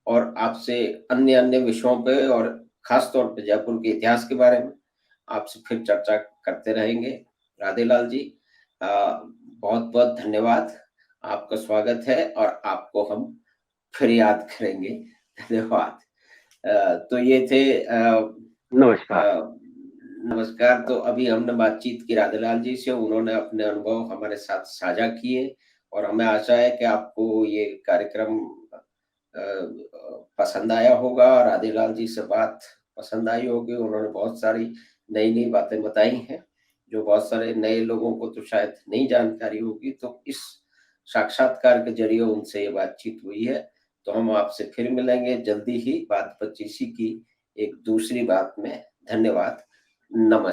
A: और आपसे अन्य-अन्य विषयों पे और ख़ास तौर पे जयपुर के इतिहास के बारे में आपसे फिर चर्चा करते रहेंगे। राधे लाल जी अ, बहुत-बहुत धन्यवाद। आपका स्वागत है और आपको हम फिर याद करेंगे। धन्यवाद। तो ये थे
B: नमस्कार।
A: अ, नमस्कार। तो अभी हमने बातचीत की राधेलाल जी से, उन्होंने अपने अनुभव हमारे साथ साझा किए और हमें आशा है कि आपको ये कार्यक्रम पसंद आया होगा। राधेलाल जी से बात पसंद आई होगी। उन्होंने बहुत सारी नई-नई बातें बताई हैं, जो बहुत सारे नए लोगों को तो शायद नहीं जानकारी होगी। तो इस साक्षात्कार के ज़रिए उनसे ये बातचीत हुई है। तो हम आपसे फिर मिलेंगे जल्दी ही बात 25 की एक दूसरी बात में। धन्यवाद। नमस्कार।